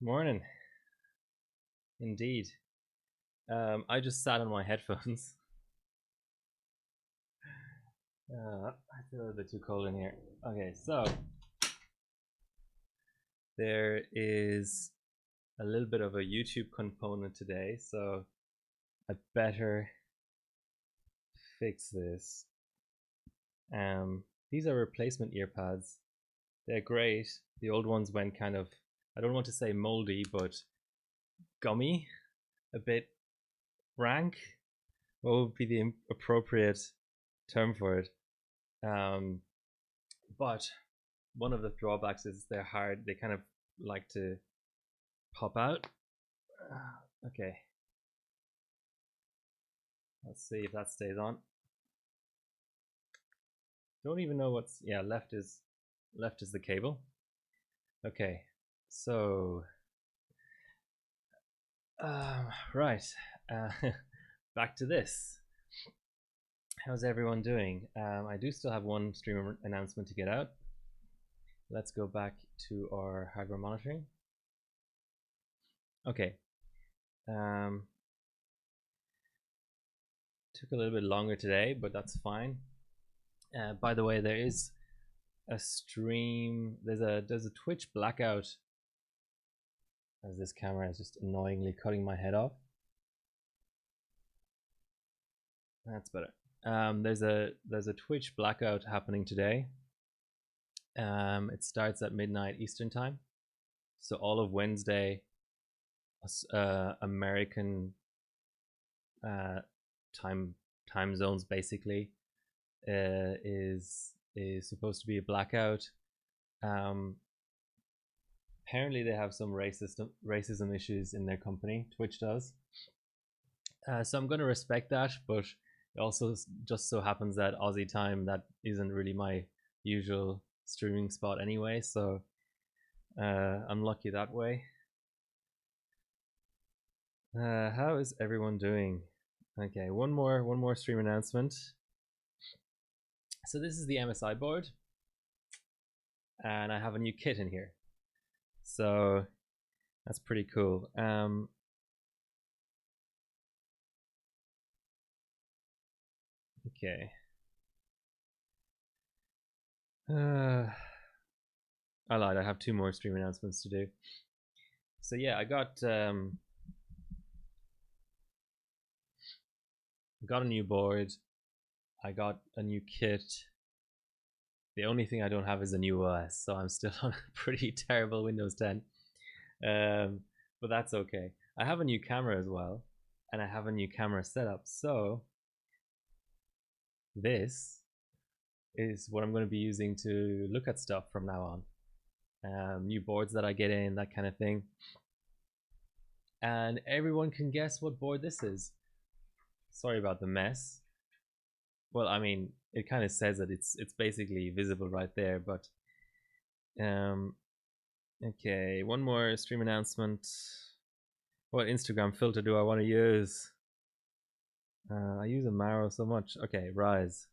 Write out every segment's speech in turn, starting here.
Morning, indeed. I just sat on my headphones. I feel a little bit too cold in here. Okay, so there is a little bit of a YouTube component today, so I better fix this. These are replacement earpads. They're great. The old ones went kind of, I don't want to say moldy, but gummy, a bit rank. What would be the appropriate term for it? Um, but one of the drawbacks is they're hard. They kind of like to pop out. Okay, let's see if that stays on. Don't even know what's left is the cable. Okay, so right, uh, back to this. How's everyone doing? I do still have one stream announcement to get out. Let's go back to our hardware monitoring. Okay. Took a little bit longer today, but that's fine. By the way, there is a stream. There's a Twitch blackout. As this camera is just annoyingly cutting my head off. That's better. There's a Twitch blackout happening today. It starts at midnight Eastern time, so all of Wednesday, American time zones basically is supposed to be a blackout. Apparently they have some racism issues in their company. Twitch does. So I'm going to respect that, but it also just so happens that Aussie time, that isn't really my usual streaming spot anyway, so I'm lucky that way. How is everyone doing? Okay, one more stream announcement. So this is the MSI board, and I have a new kit in here, so that's pretty cool. Okay. I lied. I have two more stream announcements to do. So yeah, I got a new board. I got a new kit. The only thing I don't have is a new OS, so I'm still on a pretty terrible Windows 10. But that's okay. I have a new camera as well, and I have a new camera setup. So this is what I'm going to be using to look at stuff from now on. New boards that I get in, that kind of thing. And everyone can guess what board this is. Sorry about the mess. Well, I mean, it kind of says that it's basically visible right there, but okay, one more stream announcement. What Instagram filter do I want to use? I use a Maro so much. Okay, Rise.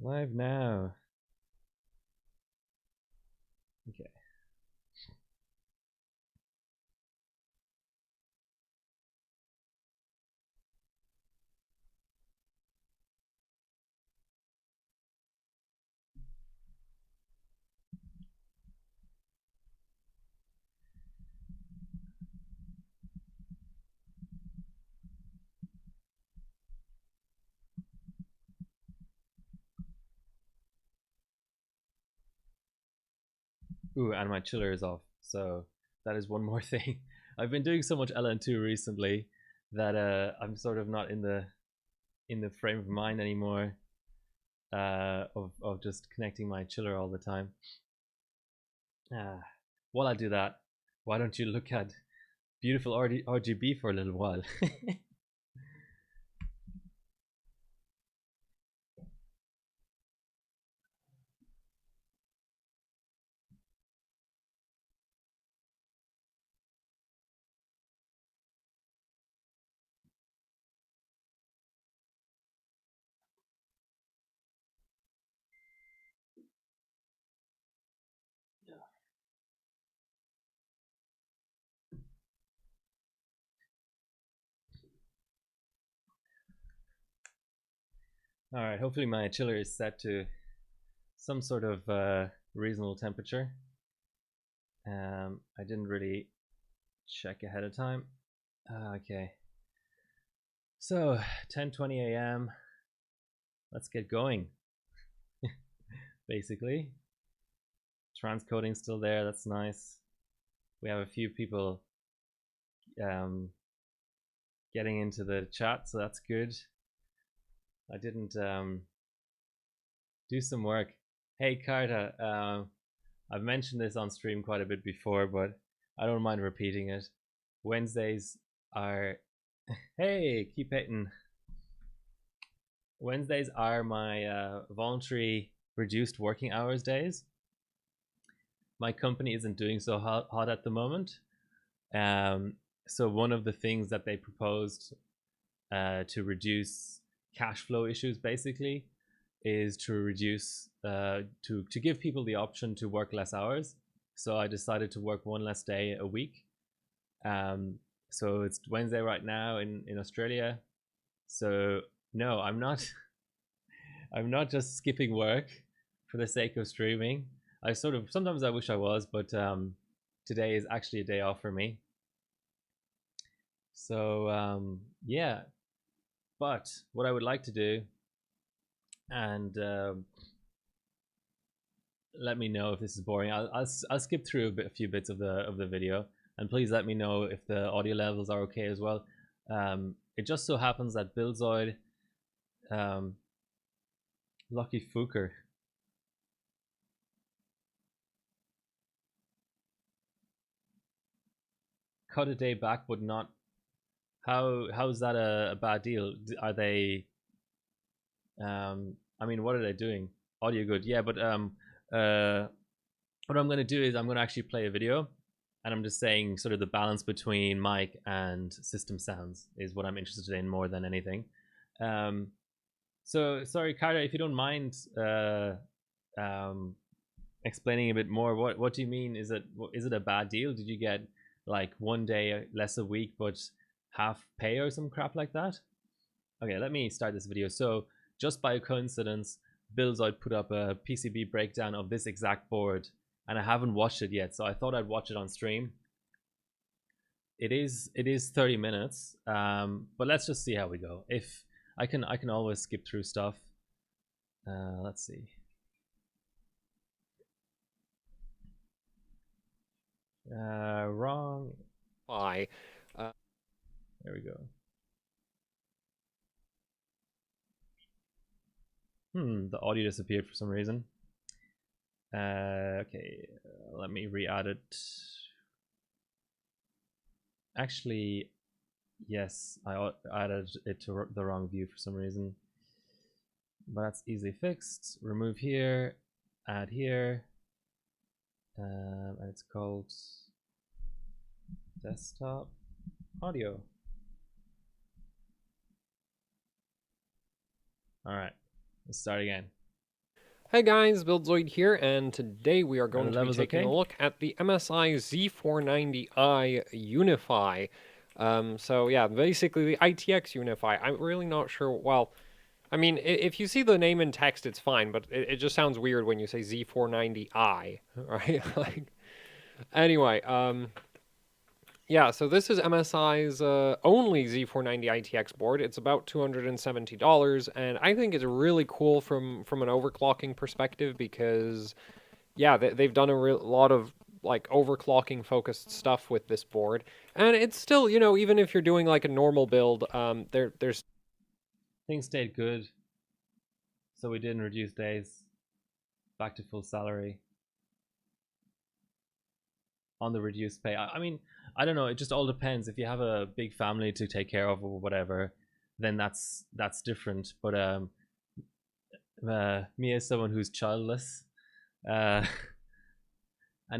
Live now. Okay. Ooh, and my chiller is off. So that is one more thing. I've been doing so much LN2 recently that I'm sort of not in the frame of mind anymore of just connecting my chiller all the time. While I do that, why don't you look at beautiful RGB for a little while? All right, hopefully my chiller is set to some sort of reasonable temperature. I didn't really check ahead of time. Okay. So 10:20 a.m. Let's get going. Basically, transcoding still there. That's nice. We have a few people getting into the chat, so that's good. I didn't do some work. Hey Carta, I've mentioned this on stream quite a bit before, but I don't mind repeating it. Wednesdays are hey, keep hitting. Wednesdays are my voluntary reduced working hours days. My company isn't doing so hot at the moment. So one of the things that they proposed to reduce cash flow issues basically is to reduce to give people the option to work less hours. So I decided to work one less day a week. So it's Wednesday right now in Australia. So no, I'm not I'm not just skipping work for the sake of streaming. I sort of sometimes I wish I was, but today is actually a day off for me. So yeah, but what I would like to do, and let me know if this is boring. I'll skip through a few bits of the video, and please let me know if the audio levels are okay as well. It just so happens that Billzoid, Lucky Fuker, cut a day back, but not. How is that a bad deal? Are they? I mean, what are they doing? Audio good, yeah, but what I'm going to do is I'm going to actually play a video, and I'm just saying sort of the balance between mic and system sounds is what I'm interested in more than anything. So sorry, Carter, if you don't mind explaining a bit more, what do you mean? Is it a bad deal? Did you get like one day less a week but half pay or some crap like that? Okay, let me start this video. So just by coincidence, Billzoid put up a PCB breakdown of this exact board, and I haven't watched it yet, so I thought I'd watch it on stream. It is 30 minutes, but let's just see how we go. If I can always skip through stuff. Let's see. Wrong. Why? There we go. The audio disappeared for some reason. Okay, let me re-add it. Actually, yes, I added it to the wrong view for some reason. But that's easily fixed. Remove here, add here, and it's called desktop audio. All right, let's start again. Hey guys, Billzoid here, and today we are going to be taking a look at the MSI Z490i Unify. So yeah, basically the ITX Unify. I'm really not sure, well, I mean, if you see the name in text, it's fine, but it just sounds weird when you say Z490i, right? Like, anyway, yeah, so this is MSI's only Z490 ITX board. It's about $270, and I think it's really cool from an overclocking perspective because, yeah, they've done a lot of like overclocking focused stuff with this board, and it's still, you know, even if you're doing like a normal build, there's things stayed good, so we didn't reduce days. Back to full salary on the reduced pay. I mean, I don't know. It just all depends. If you have a big family to take care of or whatever, then that's different. But me as someone who's childless and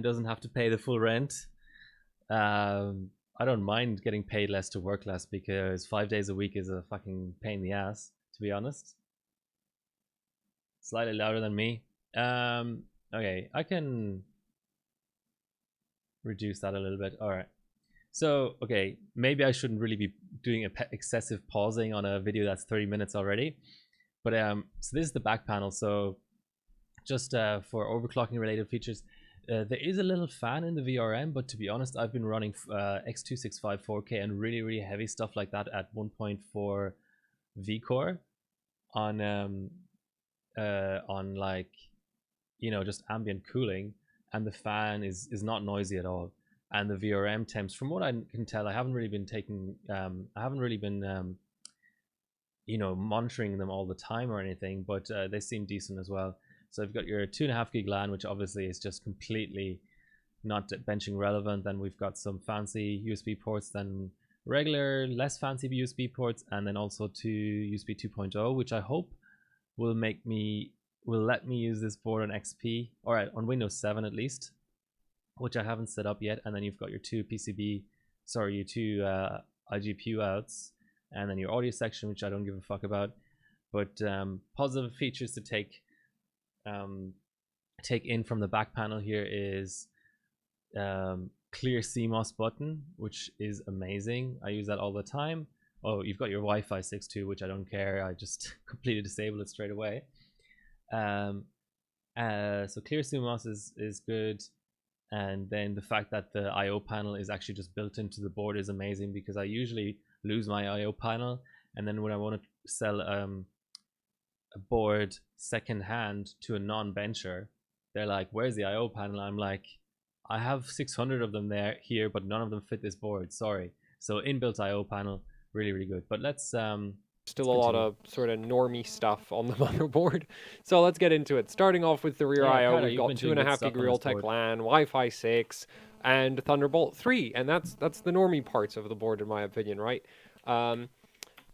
doesn't have to pay the full rent, I don't mind getting paid less to work less because 5 days a week is a fucking pain in the ass, to be honest. Slightly louder than me. Okay, I can reduce that a little bit. All right. So, okay, maybe I shouldn't really be doing excessive pausing on a video that's 30 minutes already. But so this is the back panel. So just for overclocking related features, there is a little fan in the VRM, but to be honest, I've been running X265 4K and really heavy stuff like that at 1.4 V-core on like, you know, just ambient cooling, and the fan is not noisy at all. And the VRM temps, from what I can tell, I haven't really been you know, monitoring them all the time or anything, but they seem decent as well. So I've got your 2.5 gig LAN, which obviously is just completely not benching relevant. Then we've got some fancy USB ports, then regular, less fancy USB ports, and then also two USB 2.0, which I hope will let me use this board on XP, or on Windows 7 at least, which I haven't set up yet. And then you've got your two iGPU outs, and then your audio section, which I don't give a fuck about. But positive features to take in from the back panel here is clear CMOS button, which is amazing. I use that all the time. Oh, you've got your Wi-Fi 6 too, which I don't care. I just completely disable it straight away. So clear CMOS is good. And then the fact that the I/O panel is actually just built into the board is amazing, because I usually lose my I/O panel, and then when I want to sell a board second hand to a non-bencher, they're like, "Where's the I/O panel?" I'm like, "I have 600 of them here, but none of them fit this board. Sorry." So inbuilt I/O panel, really good. But let's still a lot of sort of normie stuff on the motherboard. So let's get into it. Starting off with the rear I/O, we've got 2.5 gig Realtek LAN, Wi-Fi 6, and Thunderbolt 3, and that's the normie parts of the board in my opinion, right?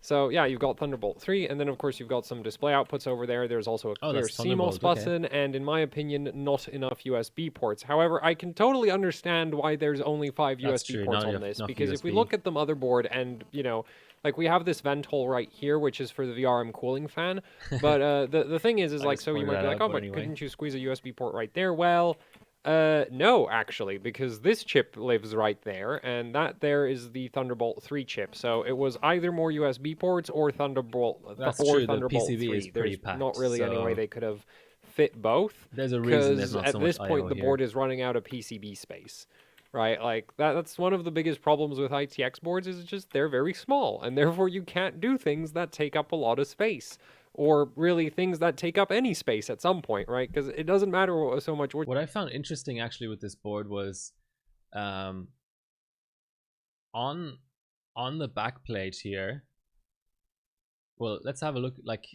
So yeah, you've got Thunderbolt 3, and then of course you've got some display outputs over there. There's also a clear CMOS button, and in my opinion, not enough USB ports. However, I can totally understand why there's only 5 USB ports on this, because if we look at the motherboard, and you know, like we have this vent hole right here, which is for the VRM cooling fan. But the thing is like, so you might be like, oh, but couldn't you squeeze a USB port right there? Well, no, actually, because this chip lives right there, and that there is the Thunderbolt 3 chip. So it was either more USB ports or Thunderbolt Thunderbolt 3. There's not really any way they could have fit both. There's a reason there's not so much at this point, the board is running out of PCB space. Right, like that's one of the biggest problems with ITX boards, is just they're very small, and therefore you can't do things that take up a lot of space, or really things that take up any space at some point, right? Because it doesn't matter so much. What I found interesting actually with this board was on the back plate here. Well, let's have a look. Like,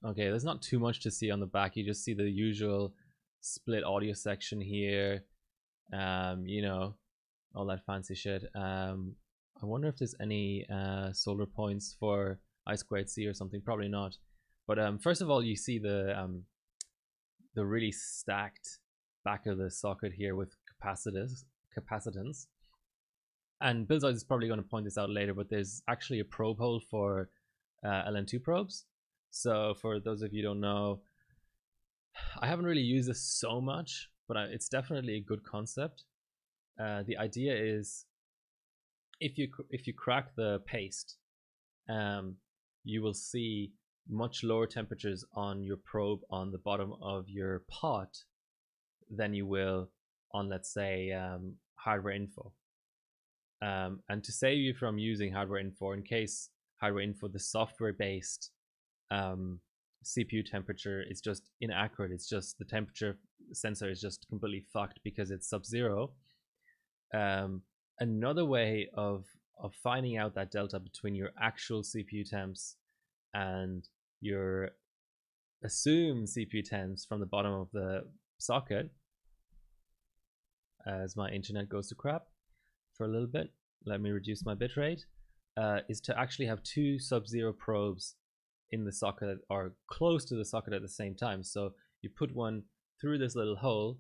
okay, there's not too much to see on the back. You just see the usual split audio section here. You know, all that fancy shit. I wonder if there's any solder points for I2C or something. Probably not. But first of all, you see the really stacked back of the socket here with capacitance. And Billzoid is probably going to point this out later, but there's actually a probe hole for LN2 probes. So for those of you who don't know, I haven't really used this so much, but it's definitely a good concept. The idea is, if you crack the paste, you will see much lower temperatures on your probe on the bottom of your pot than you will on, let's say, hardware info. And to save you from using hardware info, in case hardware info, the software-based CPU temperature is just inaccurate, it's just the temperature sensor is just completely fucked because it's sub-zero. Another way of finding out that delta between your actual CPU temps and your assumed CPU temps from the bottom of the socket, as my internet goes to crap for a little bit, let me reduce my bitrate, is to actually have two sub-zero probes in the socket or close to the socket at the same time. So you put one through this little hole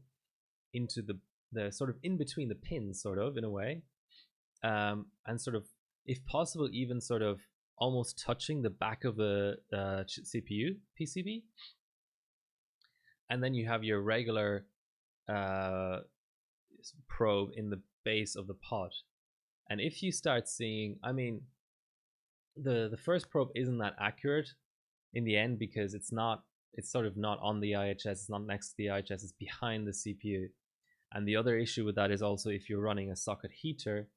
into the sort of in between the pins, sort of, in a way, and sort of, if possible, even sort of almost touching the back of the CPU PCB. And then you have your regular probe in the base of the pot. And if you start seeing, I mean, the first probe isn't that accurate in the end, because it's sort of not on the IHS, it's not next to the IHS, it's behind the CPU. And the other issue with that is also if you're running a socket heater,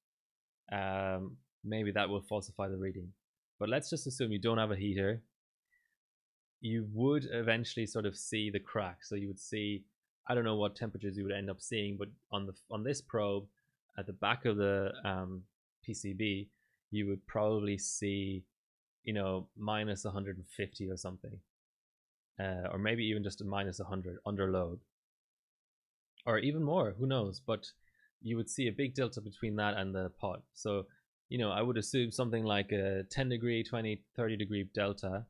maybe that will falsify the reading. But let's just assume you don't have a heater. You would eventually sort of see the crack. So you would see, I don't know what temperatures you would end up seeing, but on this probe at the back of the PCB, you would probably see, you know, minus 150 or something, or maybe even just a minus 100 under load, or even more. Who knows? But you would see a big delta between that and the pot. So, you know, I would assume something like a 10 degree, 20, 30 degree delta.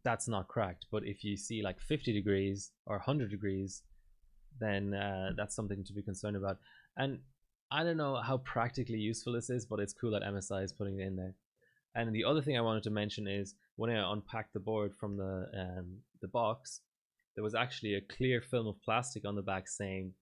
That's not cracked. But if you see like 50 degrees or 100 degrees, then that's something to be concerned about. And I don't know how practically useful this is, but it's cool that MSI is putting it in there. And the other thing I wanted to mention is when I unpacked the board from the box, there was actually a clear film of plastic on the back saying,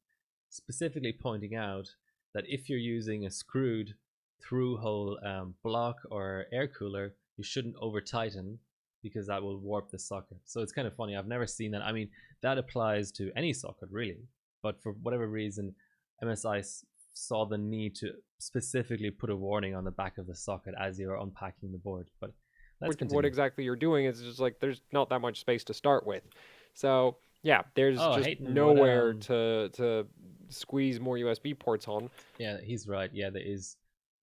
specifically pointing out that if you're using a screwed through hole block or air cooler, you shouldn't over tighten because that will warp the socket. So it's kind of funny. I've never seen that. I mean, that applies to any socket really, but for whatever reason, MSI saw the need to specifically put a warning on the back of the socket as you're unpacking the board. But let's continue. What exactly you're doing is just like there's not that much space to start with. So yeah, there's just Hayden, nowhere to squeeze more USB ports on. Yeah, he's right. Yeah, there is.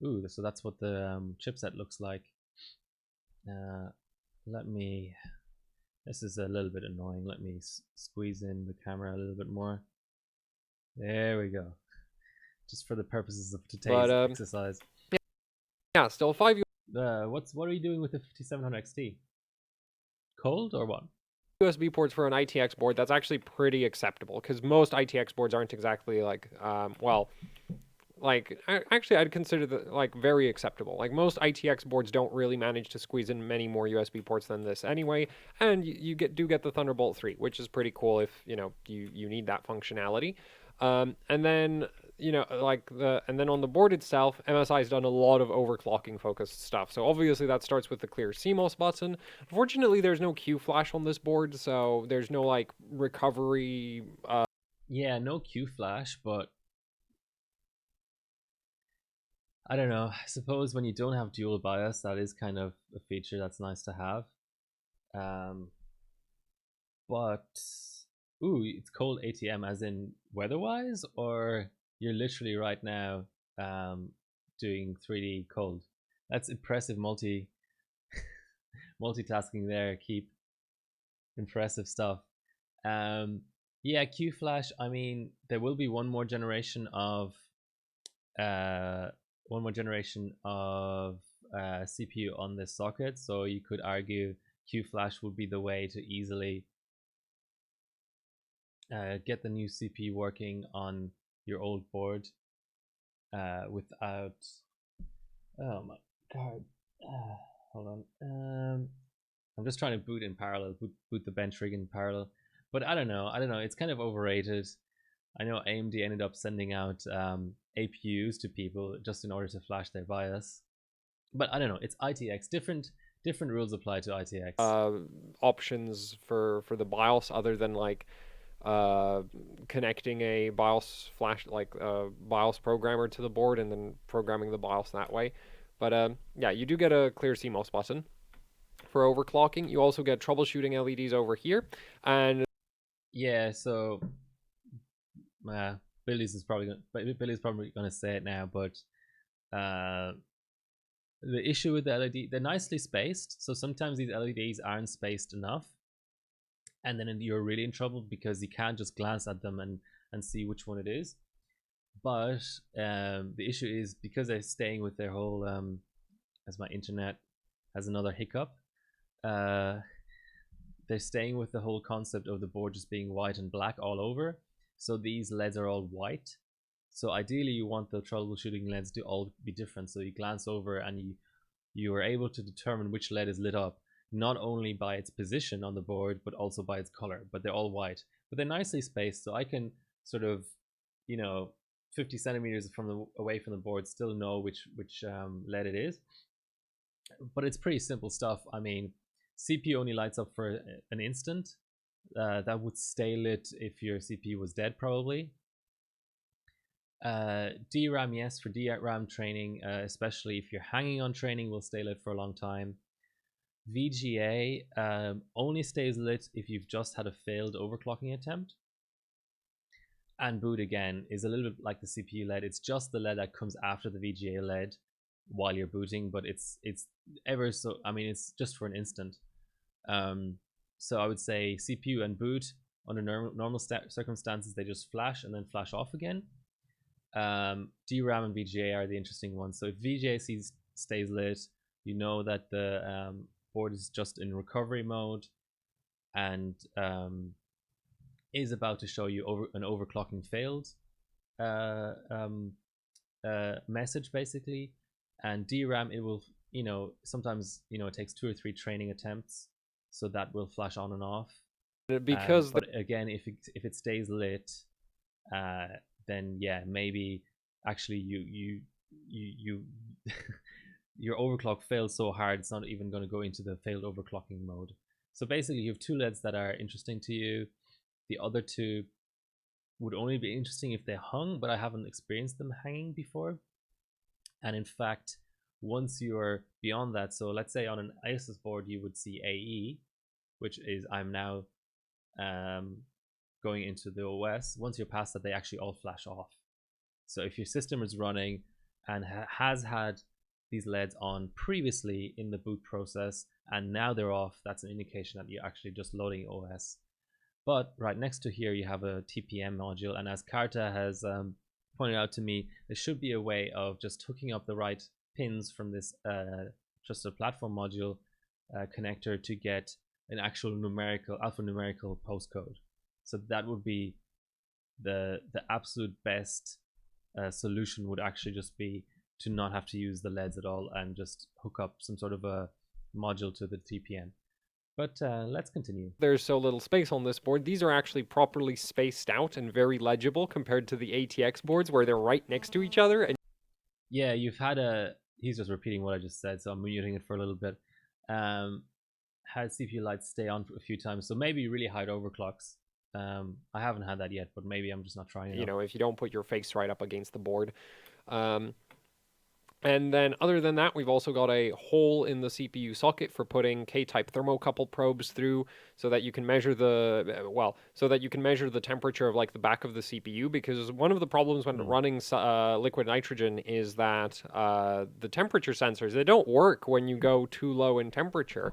Ooh, so that's what the chipset looks like. Let me. This is a little bit annoying. Let me squeeze in the camera a little bit more. There we go. Just for the purposes of today's exercise. Yeah, still 5. What are you doing with the 5700 XT? Cold or what? USB ports for an ITX board, that's actually pretty acceptable because most ITX boards aren't exactly like, well, like actually I'd consider that like very acceptable. Like most ITX boards don't really manage to squeeze in many more USB ports than this anyway, and you do get the Thunderbolt 3, which is pretty cool if you know you need that functionality. And then and then on the board itself, MSI's done a lot of overclocking focused stuff. So obviously that starts with the clear CMOS button. Unfortunately, there's no Q flash on this board, so there's no like recovery. Yeah, no Q flash, but I don't know. I suppose when you don't have dual bias, that is kind of a feature that's nice to have. But ooh, it's cold ATM as in weather-wise, or you're literally right now doing 3D cold. That's impressive multitasking there. Keep impressive stuff. Yeah, Q flash. I mean, there will be one more generation of CPU on this socket, so you could argue Q flash would be the way to easily get the new CPU working on your old board without. Oh my god! Hold on. I'm just trying to boot in parallel, boot the bench rig in parallel, but I don't know. It's kind of overrated. I know AMD ended up sending out APUs to people just in order to flash their BIOS, but I don't know. It's ITX. Different rules apply to ITX. Options for the BIOS other than like connecting a BIOS flash BIOS programmer to the board and then programming the BIOS that way. But yeah, you do get a clear CMOS button for overclocking. You also get troubleshooting LEDs over here, and yeah, so Billy's probably gonna say it now, but the issue with the LED, they're nicely spaced, so sometimes these LEDs aren't spaced enough, and then you're really in trouble because you can't just glance at them and see which one it is. But the issue is because they're staying with their whole as my internet has another hiccup, they're staying with the whole concept of the board just being white and black all over. So these LEDs are all white. So ideally you want the troubleshooting LEDs to all be different. So you glance over and you are able to determine which LED is lit up, not only by its position on the board, but also by its color. But they're all white. But they're nicely spaced, so I can sort of, 50 centimeters away from the board still know which LED it is. But it's pretty simple stuff. I mean, CPU only lights up for an instant. That would stay lit if your CPU was dead, probably. DRAM, yes, for DRAM training, especially if you're hanging on training, will stay lit for a long time. VGA only stays lit if you've just had a failed overclocking attempt. And boot, again, is a little bit like the CPU LED. It's just the LED that comes after the VGA LED while you're booting, but it's ever so, I mean, it's just for an instant. So I would say CPU and boot, under normal circumstances, they just flash and then flash off again. DRAM and VGA are the interesting ones. So if VGA stays lit, you know that the board is just in recovery mode and is about to show you an overclocking failed message, basically. And DRAM, it will, sometimes, it takes 2 or 3 training attempts, so that will flash on and off. Because but again, if it stays lit, then yeah, maybe actually you your overclock fails so hard it's not even going to go into the failed overclocking mode. So basically, you have 2 LEDs that are interesting to you. The other 2 would only be interesting if they hung, but I haven't experienced them hanging before. And in fact, once you're beyond that, so let's say on an ISIS board you would see AE, which is I'm now going into the OS. Once you're past that, they actually all flash off. So if your system is running and has had these LEDs on previously in the boot process and now they're off, that's an indication that you're actually just loading OS. But right next to here you have a TPM module, and as Carta has pointed out to me, there should be a way of just hooking up the right pins from this trusted platform module connector to get an actual alphanumerical postcode. So that would be the absolute best solution, would actually just be to not have to use the LEDs at all and just hook up some sort of a module to the TPM. But let's continue. There's so little space on this board. These are actually properly spaced out and very legible compared to the ATX boards where they're right next to each other. And yeah, you've had he's just repeating what I just said, so I'm muting it for a little bit. Had CPU lights stay on for a few times, so maybe really high overclocks. I haven't had that yet, but maybe I'm just not trying enough. If you don't put your face right up against the board. And then other than that, we've also got a hole in the CPU socket for putting K-type thermocouple probes through so that you can measure the temperature of like the back of the CPU, because one of the problems when running liquid nitrogen is that the temperature sensors, they don't work when you go too low in temperature.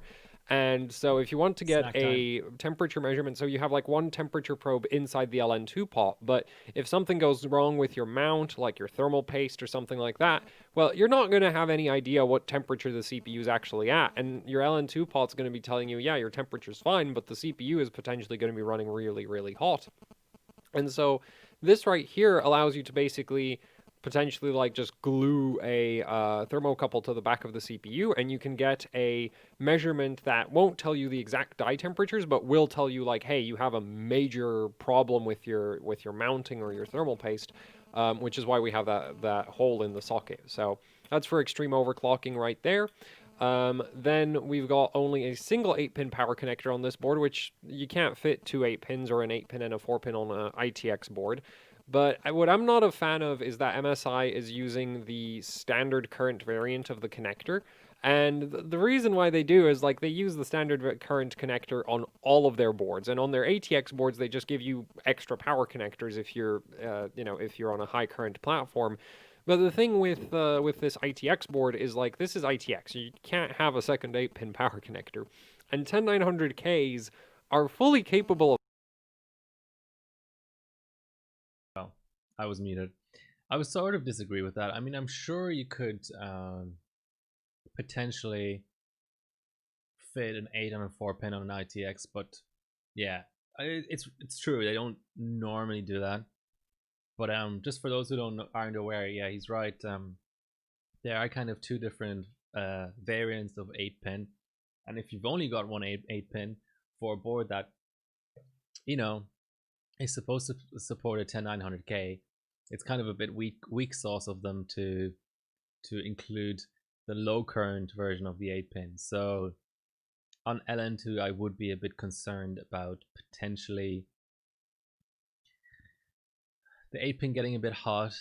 And so if you want to get a temperature measurement, so you have like one temperature probe inside the LN2 pot, but if something goes wrong with your mount, like your thermal paste or something like that, well, you're not going to have any idea what temperature the CPU is actually at. And your LN2 pot's going to be telling you, yeah, your temperature's fine, but the CPU is potentially going to be running really, really hot. And so this right here allows you to basically potentially like just glue a thermocouple to the back of the CPU, and you can get a measurement that won't tell you the exact die temperatures, but will tell you like, hey, you have a major problem with your mounting or your thermal paste, which is why we have that hole in the socket. So that's for extreme overclocking right there. Then we've got only a single 8-pin power connector on this board, which you can't fit 2 8-pins or an 8-pin and a 4-pin on an ITX board. But what I'm not a fan of is that MSI is using the standard current variant of the connector. And the reason why they do is like they use the standard current connector on all of their boards, and on their ATX boards they just give you extra power connectors if you're if you're on a high current platform. But the thing with this ITX board is like, this is ITX. You can't have a second 8-pin power connector, and 10900Ks are fully capable of. I was muted. I would sort of disagree with that. I mean, I'm sure you could potentially fit an 8 and a 4-pin on an ITX, but yeah, it's true. They don't normally do that. But just for those who aren't aware, yeah, he's right. There are kind of 2 different variants of 8-pin, and if you've only got one 8-pin for a board that is supposed to support a 10900K, it's kind of a bit weak sauce of them to include the low current version of the 8-pin. So on LN2, I would be a bit concerned about potentially the 8-pin getting a bit hot.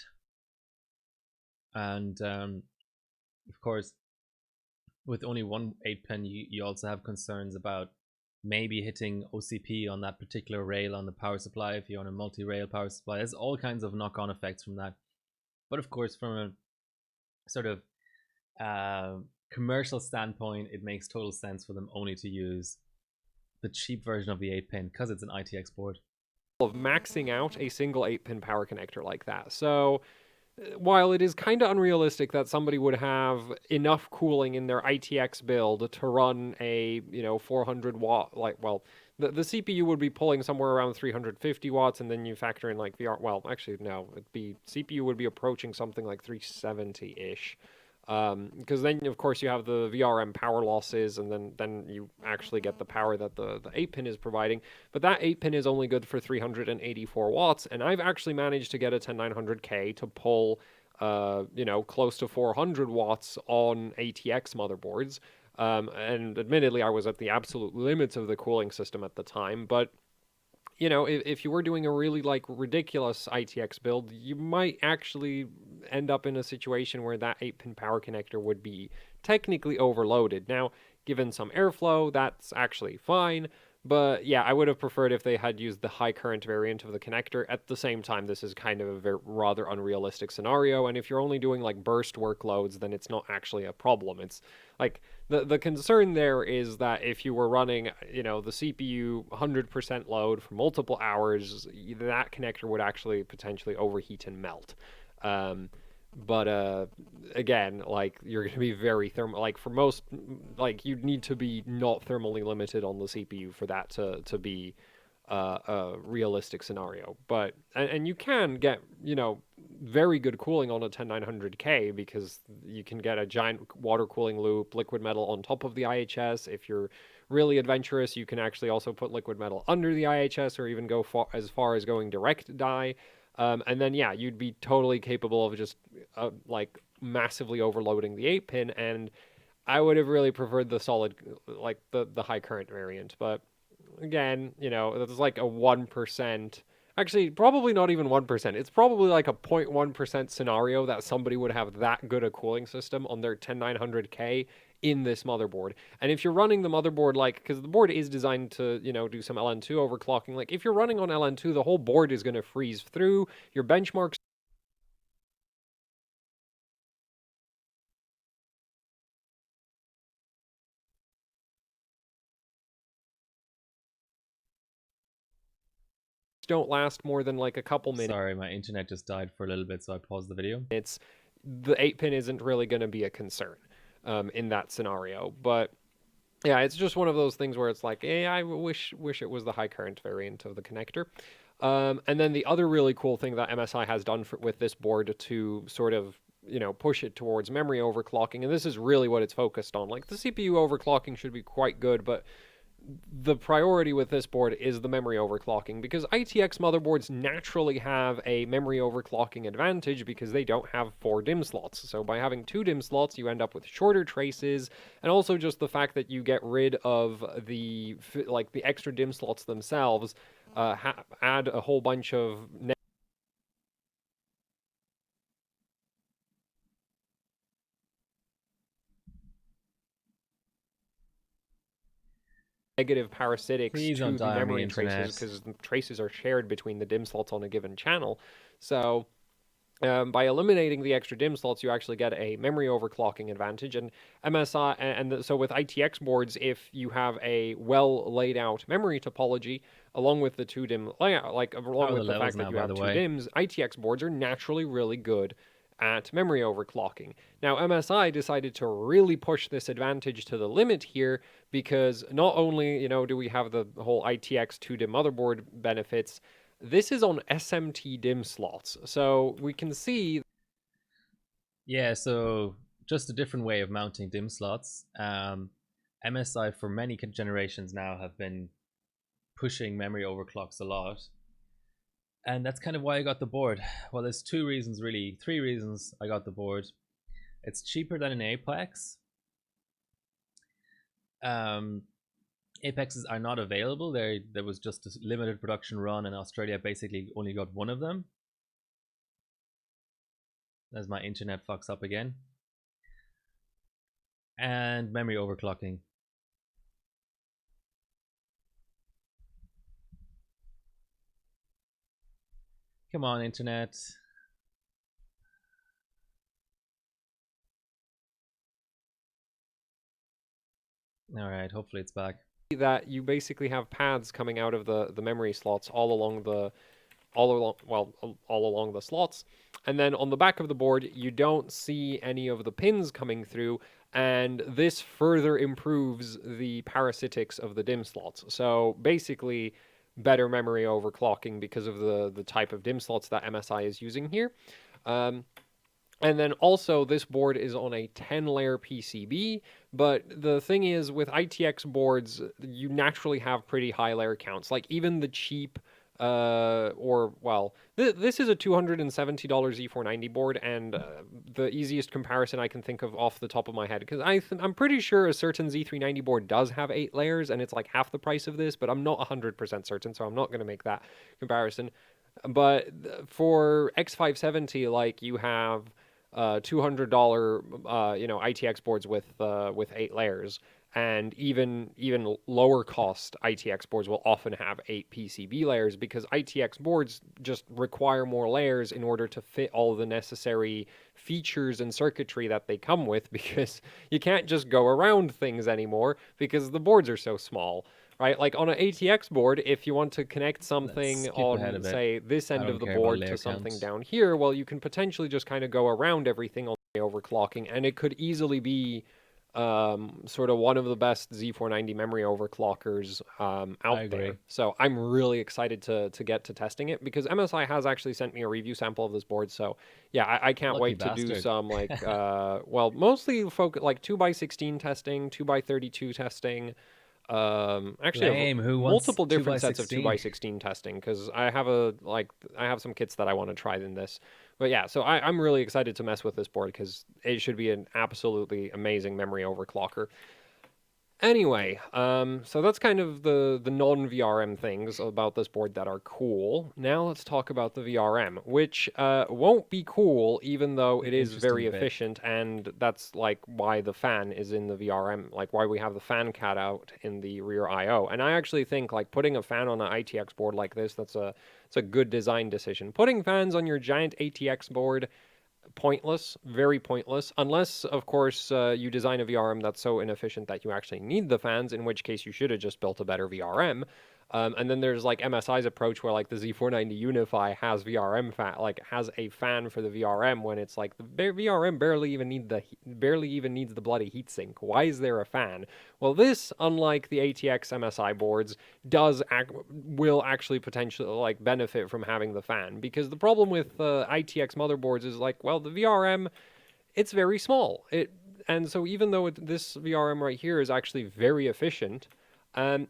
And of course, with only one 8-pin, you also have concerns about maybe hitting OCP on that particular rail on the power supply if you're on a multi-rail power supply. There's all kinds of knock-on effects from that. But of course, from a sort of commercial standpoint, it makes total sense for them only to use the cheap version of the 8-pin because it's an ITX board. Of maxing out a single 8-pin power connector like that. So while it is kind of unrealistic that somebody would have enough cooling in their ITX build to run a 400 watt, the CPU would be pulling somewhere around 350 watts, and then you factor in like VR. Well, actually no, CPU would be approaching something like 370 ish. Because then of course you have the VRM power losses, and then you actually get the power that the 8-pin is providing. But that 8-pin is only good for 384 watts, and I've actually managed to get a 10900K to pull close to 400 watts on ATX motherboards. And admittedly, I was at the absolute limits of the cooling system at the time, but if you were doing a really ridiculous ITX build, you might actually end up in a situation where that 8-pin power connector would be technically overloaded. Now, given some airflow, that's actually fine. But yeah, I would have preferred if they had used the high current variant of the connector. At the same time, this is kind of a rather unrealistic scenario. And if you're only doing burst workloads, then it's not actually a problem. It's the concern there is that if you were running, the CPU 100% load for multiple hours, that connector would actually potentially overheat and melt. But again, you're going to be very thermal. For most, you'd need to be not thermally limited on the CPU for that to be a realistic scenario. But and you can get very good cooling on a 10900K because you can get a giant water cooling loop, liquid metal on top of the IHS. If you're really adventurous, you can actually also put liquid metal under the IHS, or even go as far as going direct die. And then, yeah, you'd be totally capable of just massively overloading the 8-pin, and I would have really preferred the solid, the high current variant. But again, that's a 1%. Actually, probably not even 1%. It's probably a 0.1% scenario that somebody would have that good a cooling system on their 10900K in this motherboard. And if you're running the motherboard, because the board is designed to, do some LN2 overclocking, if you're running on LN2, the whole board is going to freeze through. Your benchmarks don't last more than a couple minutes. Sorry, my internet just died for a little bit, so I paused the video. The 8-pin isn't really going to be a concern in that scenario. But yeah, it's just one of those things where it's I wish it was the high current variant of the connector. And then the other really cool thing that MSI has done with this board to sort of push it towards memory overclocking, and this is really what it's focused on. The CPU overclocking should be quite good, but the priority with this board is the memory overclocking, because ITX motherboards naturally have a memory overclocking advantage because they don't have 4 DIMM slots. So by having 2 DIMM slots, you end up with shorter traces, and also just the fact that you get rid of the extra DIMM slots themselves, add a whole bunch of negative parasitics to the memory traces, because the traces are shared between the DIMM slots on a given channel. So by eliminating the extra DIMM slots, you actually get a memory overclocking advantage. And MSI, so with ITX boards, if you have a well laid out memory topology along with the 2 DIMM layout, along with the fact that you have 2 DIMMs, ITX boards are naturally really good at memory overclocking. Now, MSI decided to really push this advantage to the limit here, because not only, do we have the whole ITX 2 DIMM motherboard benefits, this is on SMT DIMM slots. So we can see... Yeah, so just a different way of mounting DIMM slots. MSI for many generations now have been pushing memory overclocks a lot. And that's kind of why I got the board. Well, there's 2 reasons, really. 3 reasons I got the board. It's cheaper than an Apex. Apexes are not available. There was just a limited production run, and Australia basically only got one of them. As my internet fucks up again. And memory overclocking. Come on, internet. All right, hopefully it's back. That you basically have paths coming out of the memory slots all along the slots, and then on the back of the board you don't see any of the pins coming through, and this further improves the parasitics of the DIMM slots. So basically better memory overclocking because of the type of DIMM slots that MSI is using here. And then also this board is on a 10-layer PCB, but the thing is with ITX boards, you naturally have pretty high layer counts. Like even the cheap, this is a $270 Z490 board, and the easiest comparison I can think of off the top of my head, because I'm pretty sure a certain Z390 board does have 8 layers, and it's like half the price of this, but I'm not 100% certain, so I'm not going to make that comparison. But for X570, like you have $200 ITX boards with 8 layers, and even lower cost ITX boards will often have 8 PCB layers, because ITX boards just require more layers in order to fit all the necessary features and circuitry that they come with, because you can't just go around things anymore because the boards are so small. Right, like on an ATX board, if you want to connect something on, say, this end of the board to something down here, well, you can potentially just kind of go around everything on the overclocking, and it could easily be sort of one of the best Z490 memory overclockers out there. So I'm really excited to get to testing it, because MSI has actually sent me a review sample of this board. So yeah, I can't wait to do some like, mostly focus like 2x16 testing, 2x32 testing. Actually, multiple different sets of 2x16 testing, because I have some kits that I want to try in this. But yeah, so I'm really excited to mess with this board, because it should be an absolutely amazing memory overclocker. Anyway, so that's kind of the non-VRM things about this board that are cool. Now let's talk about the VRM, which won't be cool, even though it is very efficient, and that's like why the fan is in the VRM, like why we have the fan cat out in the rear I/O. And I actually think like putting a fan on an ITX board like this, it's a good design decision. Putting fans on your giant ATX board, pointless, very pointless, unless, of course, you design a VRM that's so inefficient that you actually need the fans, in which case you should have just built a better VRM. And then there's like MSI's approach, where like the Z490 Unify has VRM fan, like has a fan for the VRM, when it's like the VRM barely even needs the bloody heatsink. Why is there a fan? Well, this, unlike the ATX MSI boards, will actually potentially like benefit from having the fan, because the problem with ITX motherboards is like, well, the VRM, it's very small. And so even though this VRM right here is actually very efficient,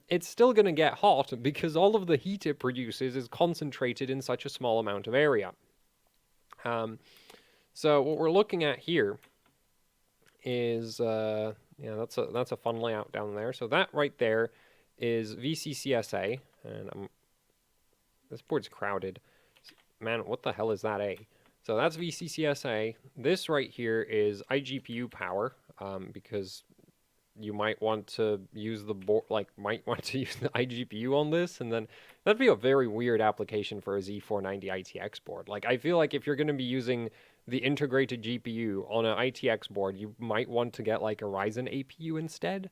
it's still going to get hot, because all of the heat it produces is concentrated in such a small amount of area. So what we're looking at here is, that's a fun layout down there. So that right there is VCCSA, and this board's crowded. Man, what the hell is that A? So that's VCCSA. This right here is iGPU power, because you might want to use the board, might want to use the iGPU on this, and then that'd be a very weird application for a Z490 ITX board. Like, I feel like if you're going to be using the integrated GPU on an ITX board, you might want to get like a Ryzen APU instead,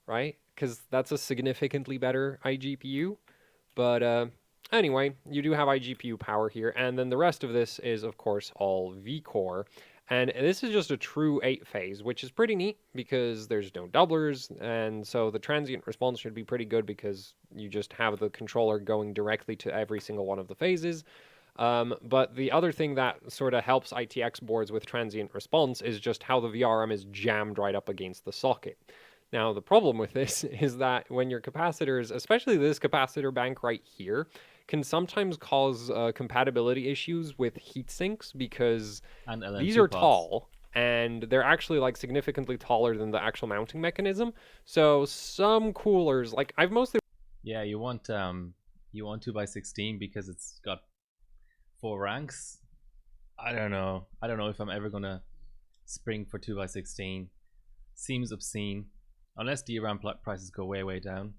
right? Because that's a significantly better iGPU. But anyway, you do have iGPU power here, and then the rest of this is, of course, all vCore. And this is just a true 8-phase, which is pretty neat, because there's no doublers, and so the transient response should be pretty good, because you just have the controller going directly to every single one of the phases. But the other thing that sort of helps ITX boards with transient response is just how the VRM is jammed right up against the socket. Now, the problem with this is that when your capacitors, especially this capacitor bank right here, can sometimes cause compatibility issues with heat sinks, because these are tall, and they're actually like significantly taller than the actual mounting mechanism. So some coolers, like I've mostly Yeah, you want 2x16 because it's got 4 ranks. I don't know. I don't know if I'm ever gonna spring for 2x16. Seems obscene, unless DRAM prices go way down.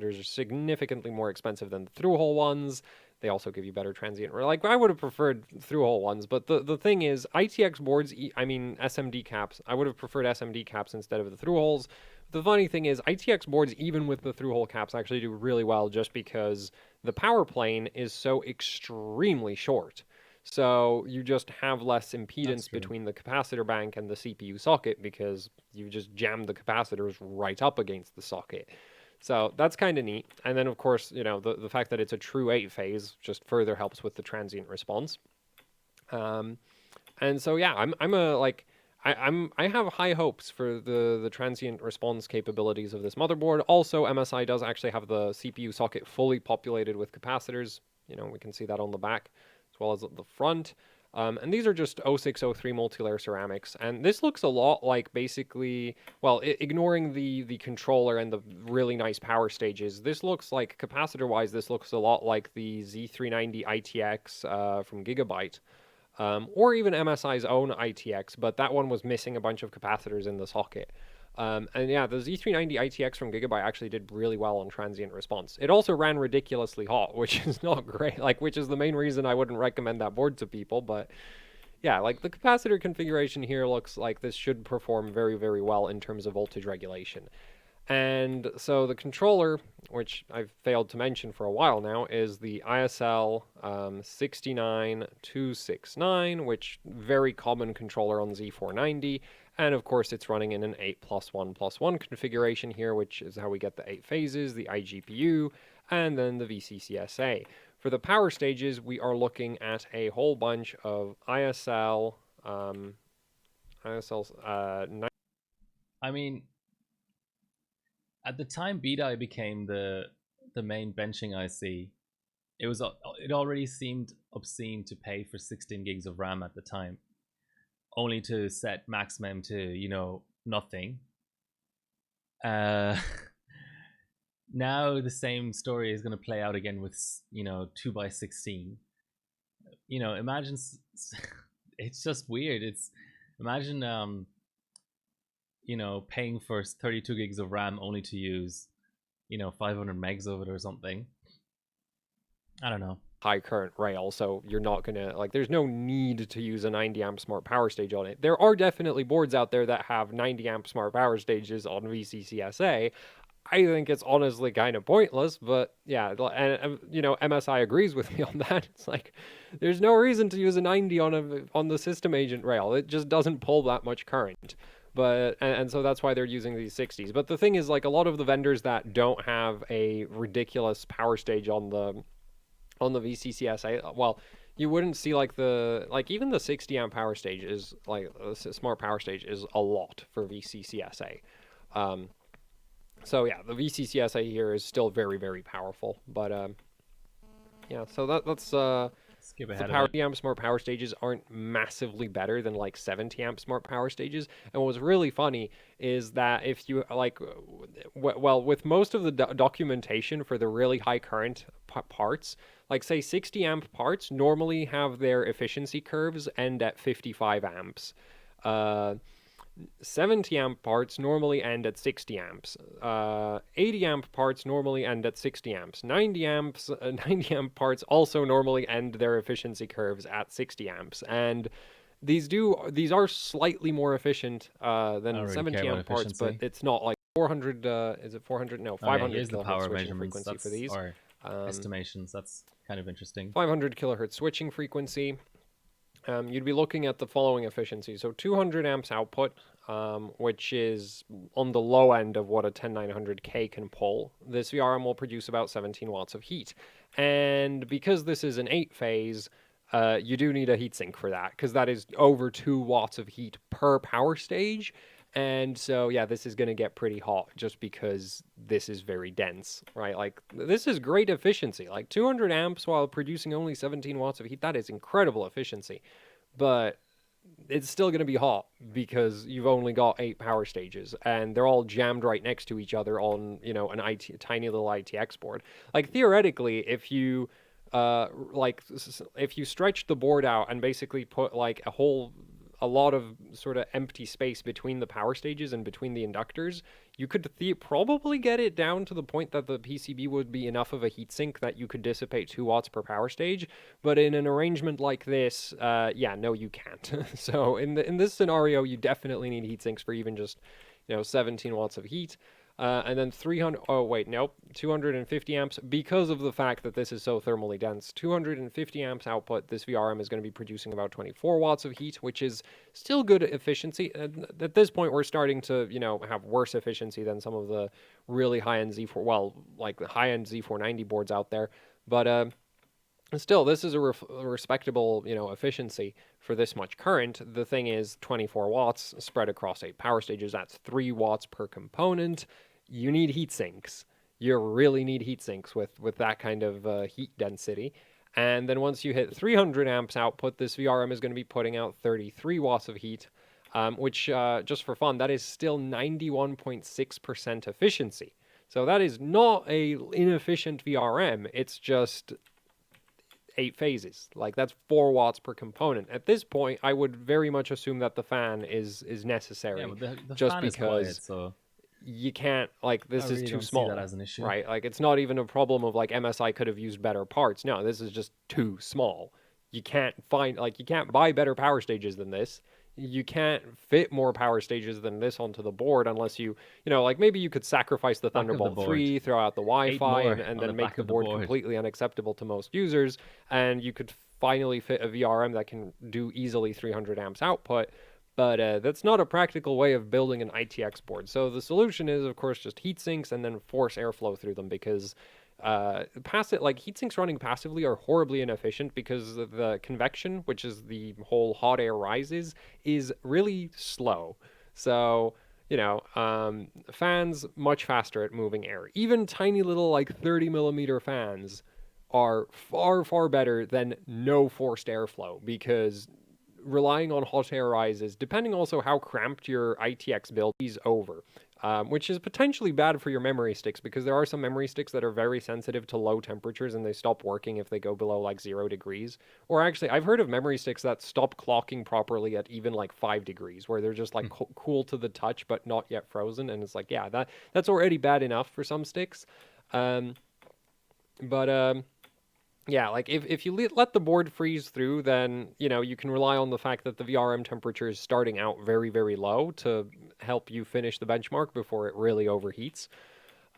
are significantly more expensive than the through-hole ones. They also give you better transient. Like I would have preferred through-hole ones, but the thing is, ITX boards, I mean SMD caps. I would have preferred SMD caps instead of the through-holes. The funny thing is, ITX boards, even with the through-hole caps, actually do really well just because the power plane is so extremely short. So you just have less impedance between the capacitor bank and the CPU socket because you just jam the capacitors right up against the socket. So that's kind of neat. And then, of course, you know, the fact that it's a true 8-phase just further helps with the transient response. And so, yeah, I have high hopes for the transient response capabilities of this motherboard. Also, MSI does actually have the CPU socket fully populated with capacitors. You know, we can see that on the back as well as the front. And these are just 0603 multi-layer ceramics. And this looks a lot like basically, well, ignoring the controller and the really nice power stages, this looks like, capacitor-wise, this looks a lot like the Z390 ITX from Gigabyte. Or even MSI's own ITX, but that one was missing a bunch of capacitors in the socket. And yeah, the Z390 ITX from Gigabyte actually did really well on transient response. It also ran ridiculously hot, which is not great, like, which is the main reason I wouldn't recommend that board to people, but yeah, like the capacitor configuration here looks like this should perform very well in terms of voltage regulation. And so the controller, which I've failed to mention for a while now, is the ISL 69269, which very common controller on Z490. And of course, it's running in an 8+1+1 configuration here, which is how we get the 8 phases, the iGPU, and then the VCCSA. For the power stages, we are looking at a whole bunch of ISL, I mean, at the time BDI became the main benching IC, it already seemed obscene to pay for 16 gigs of RAM at the time, only to set max mem to, you know, nothing. Now the same story is going to play out again with, you know, 2x16. You know, imagine it's just weird. It's imagine you know, paying for 32 gigs of RAM only to use, you know, 500 megs of it or something. I don't know. High current rail, so you're not gonna, like, there's no need to use a 90 amp smart power stage on it. There are definitely boards out there that have 90 amp smart power stages on VCCSA. I think it's honestly kind of pointless, but yeah, and you know, MSI agrees with me on that. It's like there's no reason to use a 90 on the system agent rail. It just doesn't pull that much current. But and so that's why they're using these 60s. But the thing is, like, a lot of the vendors that don't have a ridiculous power stage on the VCCSA, well, you wouldn't see like even the 60 amp power stage is like a smart power stage is a lot for VCCSA. So yeah, the VCCSA here is still very powerful, but yeah, so that's skip ahead of it. Amp smart power stages aren't massively better than like 70 amp smart power stages. And what was really funny is that if you like, well, with most of the documentation for the really high current parts, like say 60 amp parts normally have their efficiency curves end at 55 amps. 70 amp parts normally end at 60 amps. 80 amp parts normally end at 60 amps. 90 amp parts also normally end their efficiency curves at 60 amps. And these are slightly more efficient than really 70 amp parts, but it's not like 400. Is it 400? No, 500 here's the power measurements frequency for these. Or estimations. That's kind of interesting. 500 kilohertz switching frequency. You'd be looking at the following efficiency. So 200 amps output, which is on the low end of what a 10900K can pull. This VRM will produce about 17 watts of heat. And because this is an 8-phase, you do need a heatsink for that, because that is over 2 watts of heat per power stage. And so, yeah, this is going to get pretty hot just because this is very dense, right? Like, this is great efficiency. Like, 200 amps while producing only 17 watts of heat, that is incredible efficiency. But it's still going to be hot because you've only got 8 power stages and they're all jammed right next to each other on, you know, tiny little ITX board. Like theoretically, if you if you stretch the board out and basically put like a lot of sort of empty space between the power stages and between the inductors, you could probably get it down to the point that the PCB would be enough of a heatsink that you could dissipate 2 watts per power stage. But in an arrangement like this, yeah, no, you can't. So in this scenario, you definitely need heatsinks for even just, you know, 17 watts of heat. And then 300, oh wait, nope, 250 amps, because of the fact that this is so thermally dense. 250 amps output, this VRM is going to be producing about 24 watts of heat, which is still good efficiency. At this point, we're starting to, you know, have worse efficiency than some of the really high-end Z4, well, like the high-end Z490 boards out there. But still, this is a respectable, you know, efficiency for this much current. The thing is, 24 watts spread across 8 power stages, that's 3 watts per component. You need heat sinks. You really need heat sinks with that kind of heat density. And then once you hit 300 amps output, this VRM is going to be putting out 33 watts of heat, which, just for fun, that is still 91.6% efficiency. So that is not a inefficient VRM. It's just 8 phases. Like that's 4 watts per component. At this point, I would very much assume that the fan is necessary. Yeah, but the just fan because is quiet, so you can't, like, this I really is too don't small. see that as an issue. Right? Like it's not even a problem of like MSI could have used better parts. No, this is just too small. You can't find, like, you can't buy better power stages than this. You can't fit more power stages than this onto the board unless you know, like maybe you could sacrifice the Thunderbolt 3, throw out the Wi-Fi, and then make the board completely unacceptable to most users, and you could finally fit a VRM that can do easily 300 amps output. But that's not a practical way of building an ITX board. So the solution is, of course, just heat sinks and then force airflow through them, because heat sinks running passively are horribly inefficient because the convection, which is the whole hot air rises, is really slow. So, you know, fans much faster at moving air. Even tiny little like 30 millimeter fans are far, far better than no forced airflow, because relying on hot air rises, depending also how cramped your ITX build is over. Which is potentially bad for your memory sticks, because there are some memory sticks that are very sensitive to low temperatures and they stop working if they go below like 0 degrees. Or actually, I've heard of memory sticks that stop clocking properly at even like 5 degrees, where they're just like cool to the touch but not yet frozen. And it's like, yeah, that's already bad enough for some sticks. But yeah, like if you let the board freeze through, then, you know, you can rely on the fact that the VRM temperature is starting out very, very low to help you finish the benchmark before it really overheats.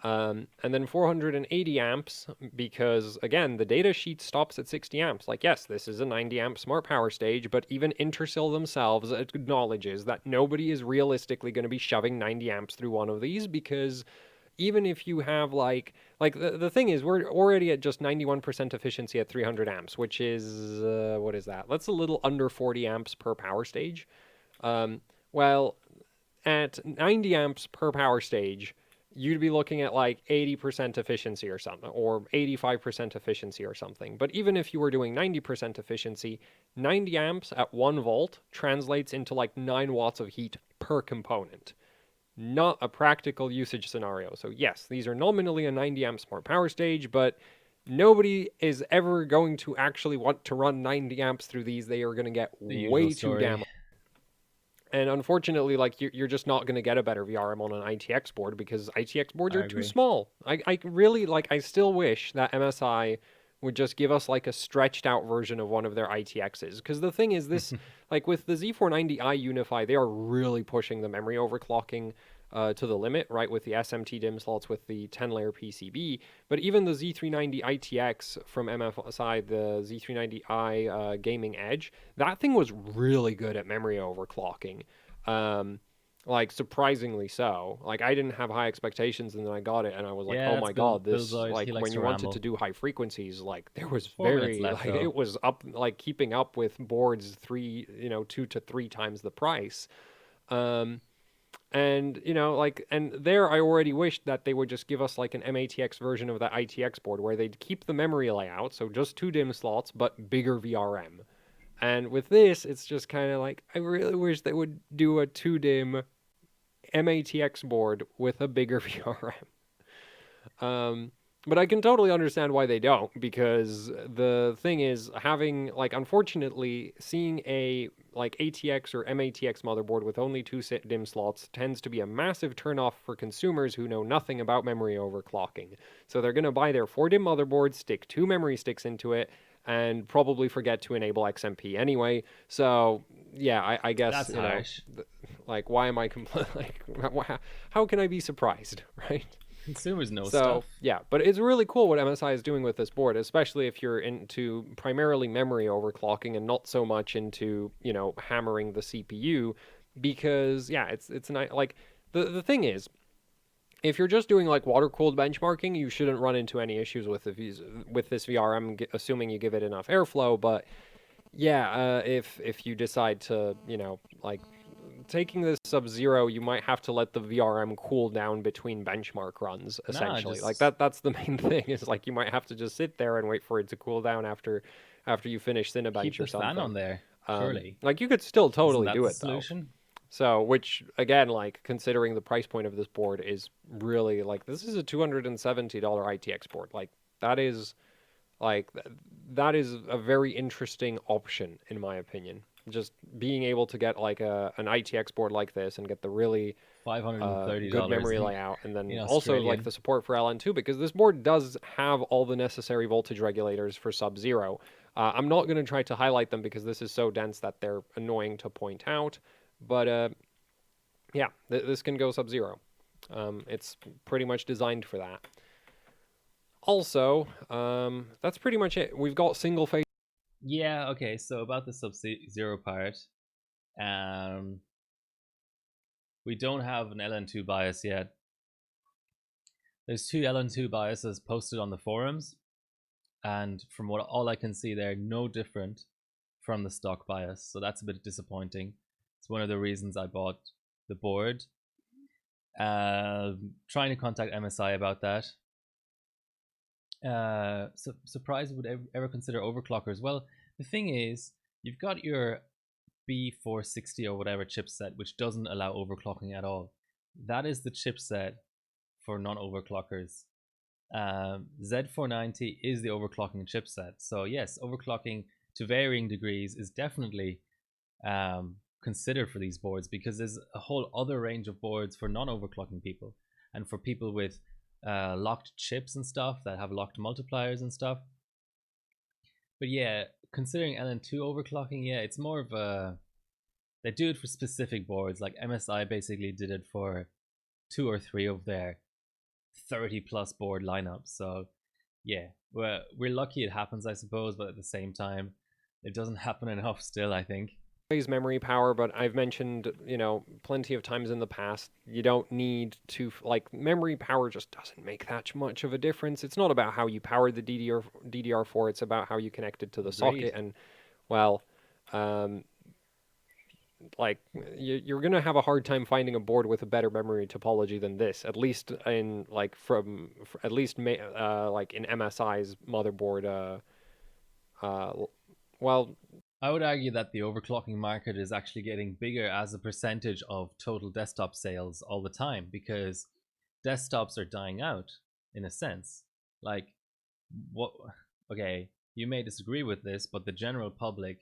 And then 480 amps, because again, the data sheet stops at 60 amps. Like, yes, this is a 90 amp smart power stage, but even Intersil themselves acknowledges that nobody is realistically going to be shoving 90 amps through one of these, because even if you have the thing is, we're already at just 91% efficiency at 300 amps, which is, what is that? That's a little under 40 amps per power stage. Well, at 90 amps per power stage, you'd be looking at like 80% efficiency or something, or 85% efficiency or something. But even if you were doing 90% efficiency, 90 amps at 1 volt translates into like 9 watts of heat per component. Not a practical usage scenario. So yes, these are nominally a 90 amp smart power stage, but nobody is ever going to actually want to run 90 amps through these. They are going to get way too damn. And unfortunately, like, you're just not going to get a better VRM on an ITX board, because ITX boards are too small. I really, like, I still wish that MSI would just give us like a stretched out version of one of their ITXs. Because the thing is, this, like with the Z490i Unify, they are really pushing the memory overclocking to the limit, right? With the SMT DIMM slots, with the 10-layer PCB. But even the Z390 ITX from MSI, the Z390i Gaming Edge, that thing was really good at memory overclocking. Like, surprisingly so. Like, I didn't have high expectations, and then I got it, and I was like, oh my god, this, like, when you wanted to do high frequencies, like, there was very, like, it was up, like, keeping up with boards 2 to 3 times the price. And, you know, like, and there I already wished that they would just give us like an MATX version of that ITX board, where they'd keep the memory layout, so just 2 DIMM slots, but bigger VRM. And with this, it's just kind of like, I really wish they would do a 2-DIM MATX board with a bigger VRM. But I can totally understand why they don't, because the thing is, having, like, unfortunately, seeing a, like, ATX or MATX motherboard with only 2 DIMM slots tends to be a massive turnoff for consumers who know nothing about memory overclocking. So they're going to buy their 4 DIMM motherboard, stick 2 memory sticks into it, and probably forget to enable XMP anyway. So, yeah, I guess, That's harsh. like, why am I like, how can I be surprised, right? Consumers know So, stuff. yeah, but it's really cool what MSI is doing with this board, especially if you're into primarily memory overclocking and not so much into, hammering the CPU, because, yeah, it's nice. Like, the thing is, if you're just doing, like, water-cooled benchmarking, you shouldn't run into any issues with this VRM, assuming you give it enough airflow. But yeah, if you decide to, like, taking this Sub-Zero, you might have to let the VRM cool down between benchmark runs, Nah, essentially. Like, just that's the main thing, is, like, you might have to just sit there and wait for it to cool down after you finish keep Cinebench or the fan something. on there. Surely. Like, you could still Isn't totally that do the it, though. solution? So, which, again, like, considering the price point of this board is really, like, this is a $270 ITX board. Like, that is, like, that is a very interesting option, in my opinion. Just being able to get, like, an ITX board like this and get the really good $530 memory layout, and in then also, like, Australian. the support for LN2, because this board does have all the necessary voltage regulators for Sub-Zero. I'm not going to try to highlight them because this is so dense that they're annoying to point out, but yeah, this can go Sub-Zero. It's pretty much designed for that. Also, that's pretty much it. We've got single phase. Yeah, okay, so about the Sub-Zero part, um, we don't have an LN2 bias yet. There's 2 LN2 biases posted on the forums, and from what all I can see, they're no different from the stock bias, so that's a bit disappointing. It's one of the reasons I bought the board. Trying to contact MSI about that. Surprised would ever consider overclockers. Well, the thing is, you've got your B460 or whatever chipset, which doesn't allow overclocking at all. That is the chipset for non-overclockers. Z490 is the overclocking chipset. So yes, overclocking to varying degrees is definitely considered for these boards, because there's a whole other range of boards for non-overclocking people, and for people with locked chips and stuff that have locked multipliers and stuff. But yeah, considering LN2 overclocking, yeah, it's more of a, they do it for specific boards. Like MSI basically did it for 2 or 3 of their 30 plus board lineups. So yeah, we're lucky it happens, I suppose, but at the same time, it doesn't happen enough still, I think. Memory power, but I've mentioned, plenty of times in the past, you don't need to, like, memory power just doesn't make that much of a difference. It's not about how you power the DDR4, it's about how you connect it to the socket. And, well, like, you're gonna have a hard time finding a board with a better memory topology than this, at least in, like, like, in MSI's motherboard. Well, I would argue that the overclocking market is actually getting bigger as a percentage of total desktop sales all the time, because desktops are dying out in a sense. Like, what? Okay, you may disagree with this, but the general public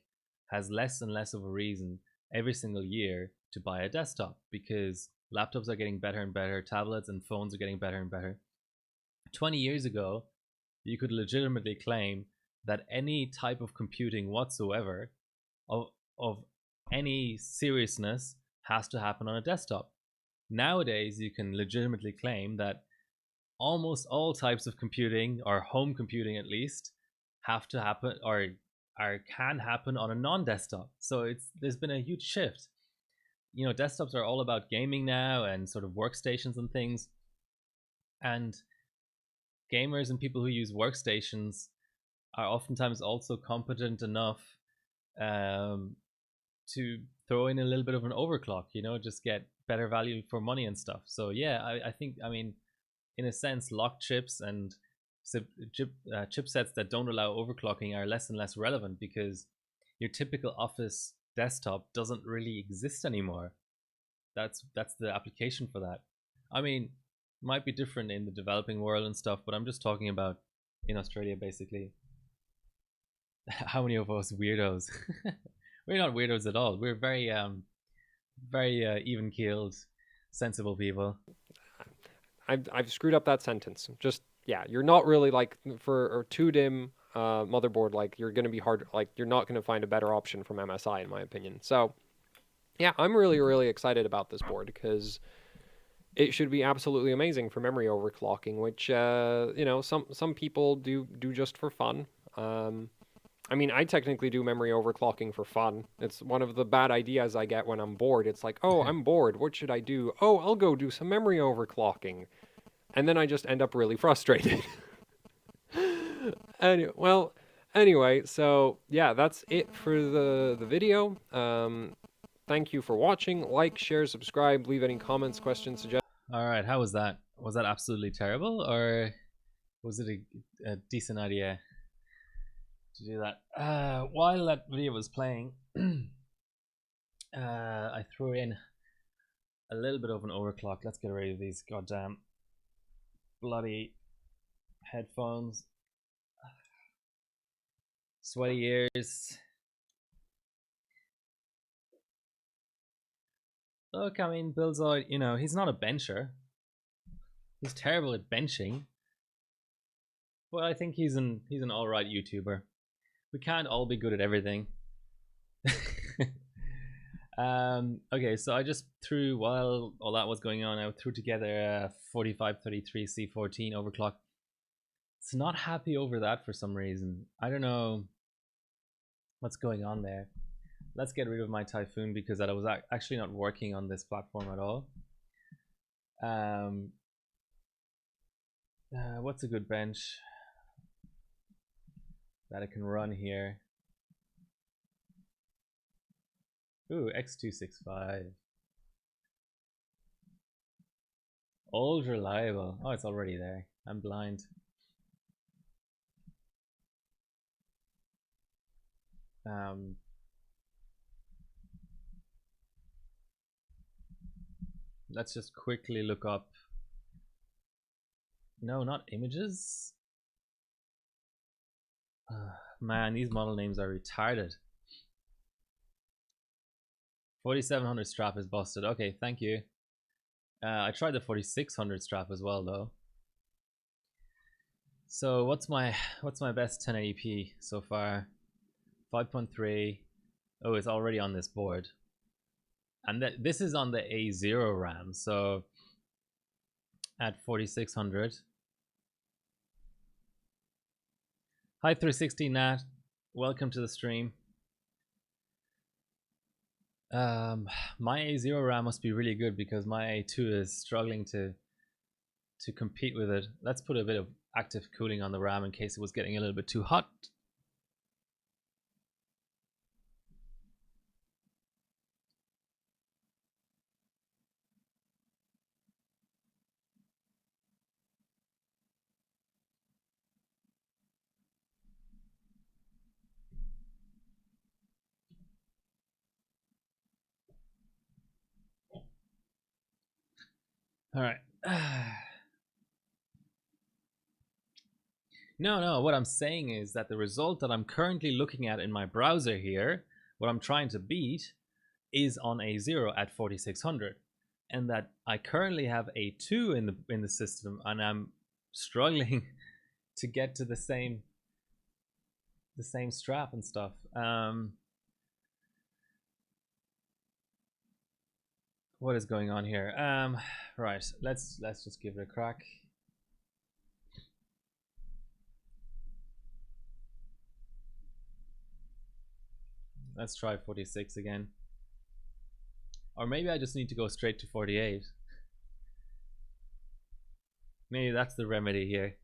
has less and less of a reason every single year to buy a desktop, because laptops are getting better and better, tablets and phones are getting better and better. 20 years ago, you could legitimately claim that any type of computing whatsoever of any seriousness has to happen on a desktop. Nowadays, you can legitimately claim that almost all types of computing, or home computing at least, have to happen or can happen on a non-desktop. So there's been a huge shift. Desktops are all about gaming now and sort of workstations and things. And gamers and people who use workstations are oftentimes also competent enough to throw in a little bit of an overclock, just get better value for money and stuff. So yeah, I think, in a sense, locked chips and chipsets that don't allow overclocking are less and less relevant, because your typical office desktop doesn't really exist anymore. That's the application for that. I mean, it might be different in the developing world and stuff, but I'm just talking about in Australia basically. How many of us weirdos? We're not weirdos at all. We're very even keeled, sensible people. I've screwed up that sentence. Just yeah, you're not really like for a 2DIMM motherboard. Like you're gonna be hard. Like you're not gonna find a better option from MSI in my opinion. So yeah, I'm really excited about this board because it should be absolutely amazing for memory overclocking, which you know some people do just for fun. I mean, I technically do memory overclocking for fun. It's one of the bad ideas I get when I'm bored. It's like, oh, I'm bored. What should I do? Oh, I'll go do some memory overclocking. And then I just end up really frustrated. Anyway, so yeah, that's it for the video. Thank you for watching. Like, share, subscribe, leave any comments, questions, suggestions. All right, how was that? Was that absolutely terrible, or was it a decent idea to do that? While that video was playing, I threw in a little bit of an overclock. Let's get rid of these goddamn bloody headphones. Sweaty ears. Look, I mean, Billzoid, you know, he's not a bencher. He's terrible at benching. But I think he's an alright YouTuber. We can't all be good at everything. Okay, so I just threw, while all that was going on, I threw together a 4533 C14 overclock. It's not happy over that for some reason. I don't know what's going on there. Let's get rid of my Typhoon because that was actually not working on this platform at all. What's a good bench that I can run here? Ooh, X265. Old reliable. Oh, it's already there. I'm blind. Let's just quickly look up. No, not images. Man, these model names are retarded. 4700 strap is busted. Okay, thank you. I tried the 4600 strap as well though. So what's my best 1080p so far? 5.3. Oh, it's already on this board. And this is on the A0 RAM, so at 4600. Hi 360 Nat, welcome to the stream. My A0 RAM must be really good because my A2 is struggling to compete with it. Let's put a bit of active cooling on the RAM in case it was getting a little bit too hot. All right. No, what I'm saying is that the result that I'm currently looking at in my browser here, what I'm trying to beat, is on A0 at 4600, and that I currently have A2 in the system, and I'm struggling to get to the same strap and stuff. What is going on here? Right, let's just give it a crack. Let's try 46 again. Or maybe I just need to go straight to 48. Maybe that's the remedy here.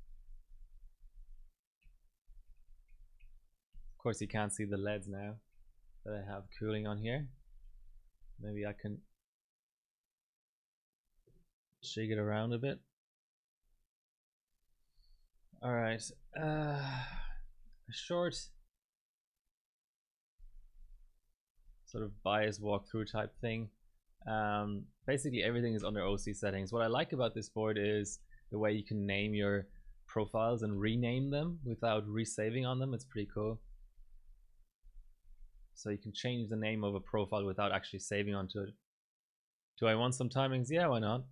Of course you can't see the LEDs now that I have cooling on here. Maybe I can shake it around a bit. Alright. Short sort of bias walkthrough type thing. Basically everything is under OC settings. What I like about this board is the way you can name your profiles and rename them without resaving on them. It's pretty cool. So you can change the name of a profile without actually saving onto it. Do I want some timings? Yeah, why not?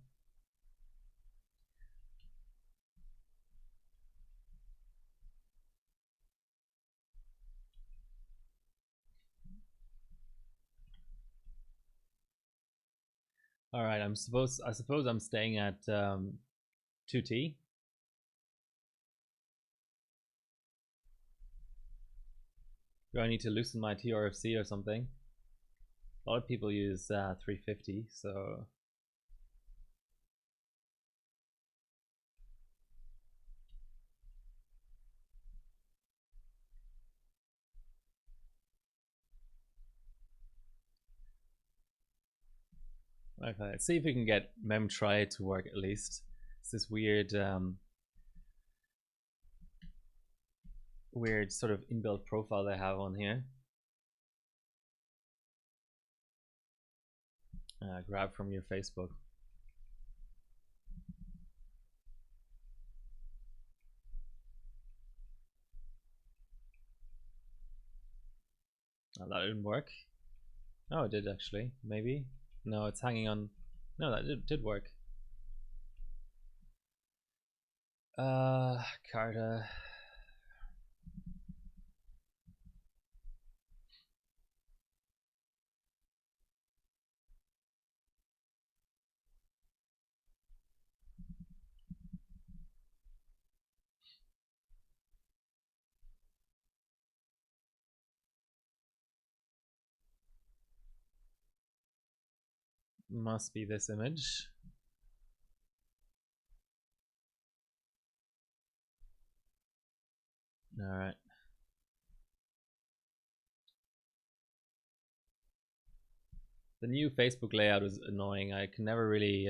All right, I suppose I'm staying at 2T. Do I need to loosen my TRFC or something? A lot of people use 350, so okay, let's see if we can get memtry to work at least. It's this weird weird sort of inbuilt profile they have on here. Grab from your Facebook. Oh, that didn't work. Oh, it did actually. Maybe. No, it's hanging on. No, that did work. Carta. Must be this image. All right. The new Facebook layout is annoying. I can never really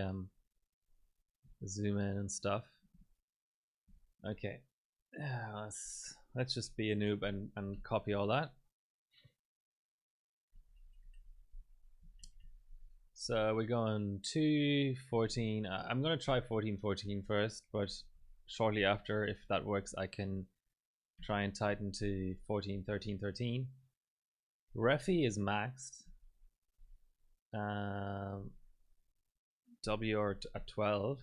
zoom in and stuff. Okay. Let's just be a noob and copy all that. So we're going to 14. I'm going to try 14.14 first, but shortly after, if that works, I can try and tighten to 14.13.13. Refi is maxed. W are at 12.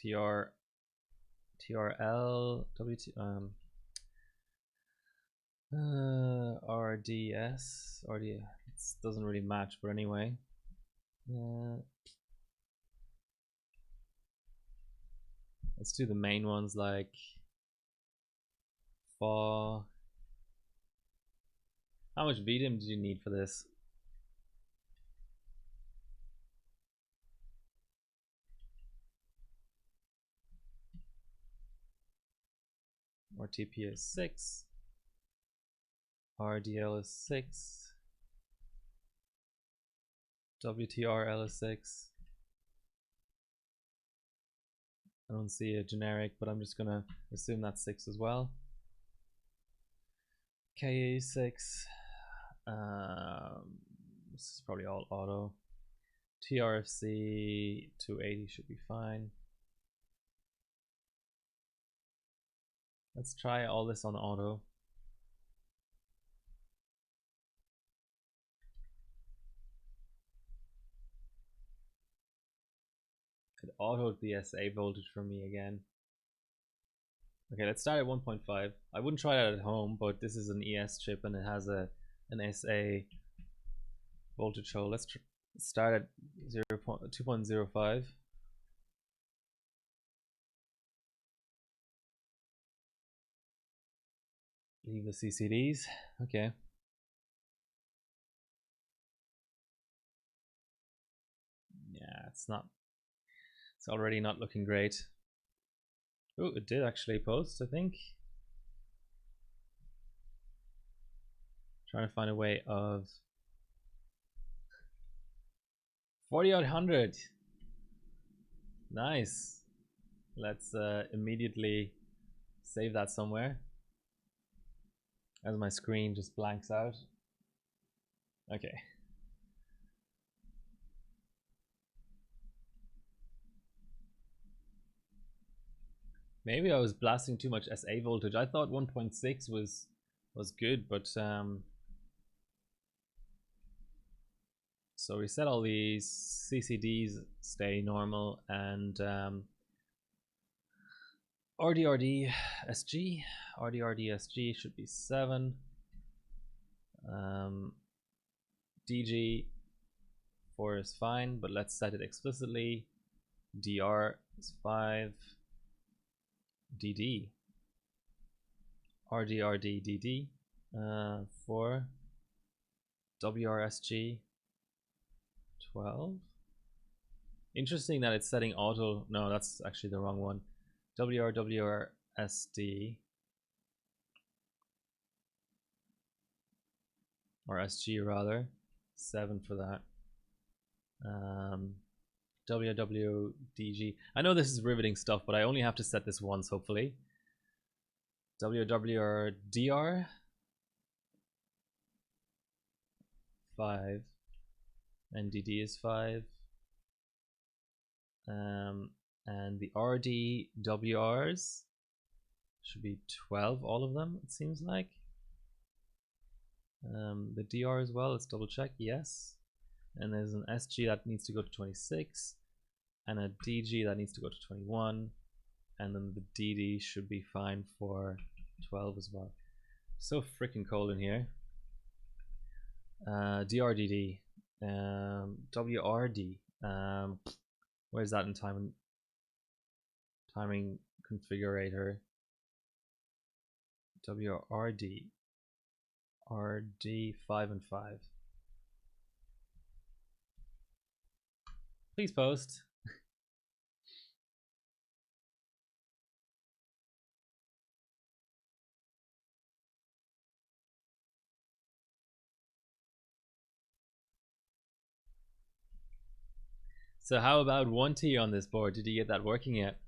TRL, WT, RDS, it doesn't really match, but anyway. Let's do the main ones like FAW. How much VDIM do you need for this? RTP is 6. RDL is 6. WTRL is 6. I don't see a generic, but I'm just gonna assume that's 6 as well. KE 6. This is probably all auto. TRFC 280 should be fine. Let's try all this on auto. It autoed the SA voltage for me again. Okay, let's start at 1.5. I wouldn't try that at home, but this is an ES chip and it has an SA voltage hole. Let's start at 2.05. Leave the CCDs. Okay. Yeah, it's already not looking great. Oh, it did actually post, I think. Trying to find a way of 4800. Nice. Let's immediately save that somewhere. as my screen just blanks out. Okay. Maybe I was blasting too much SA voltage. I thought 1.6 was good, but so we set all these CCDs stay normal, and RDRD SG should be 7. DG 4 is fine, but let's set it explicitly. DR is 5. DD RDRD DD 4. WRSG 12. Interesting that it's setting auto. No, that's actually the wrong one. WRWRSD or SG rather, 7 for that. WWDG. I know this is riveting stuff, but I only have to set this once, hopefully. WWRDR 5, and DD is 5. And the RDWRs should be 12, all of them, it seems like. The DR as well, let's double check. Yes. And there's an SG that needs to go to 26, and a DG that needs to go to 21, and then the DD should be fine for 12 as well. So freaking cold in here. DRDD, WRD. Where's that in timing configurator? WRD. RD 5 and 5. Please post. So how about 1T on this board? Did you get that working yet?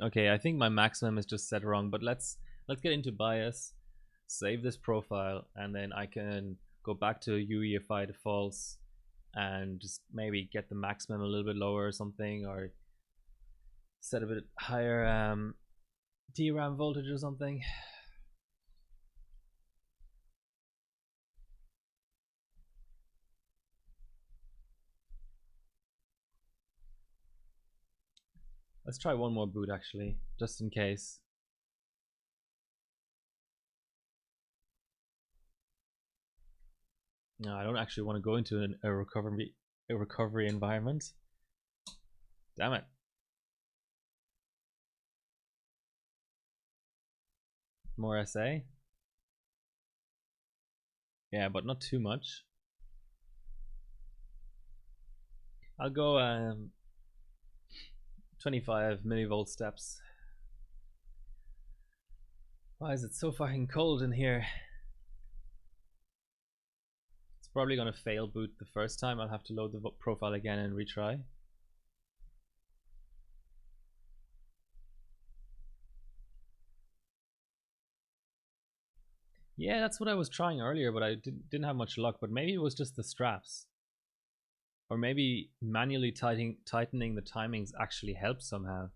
Okay, I think my maximum is just set wrong, but let's get into bias, save this profile, and then I can go back to UEFI defaults and just maybe get the maximum a little bit lower or something, or set a bit higher DRAM voltage or something. Let's try one more boot actually, just in case. No, I don't actually want to go into a recovery environment. Damn it. More SA. Yeah, but not too much. I'll go 25 millivolt steps. Why is it so fucking cold in here? It's probably gonna fail boot the first time. I'll have to load the profile again and retry. Yeah, that's what I was trying earlier, but I didn't have much luck. But maybe it was just the straps. Or maybe manually tightening the timings actually helps somehow.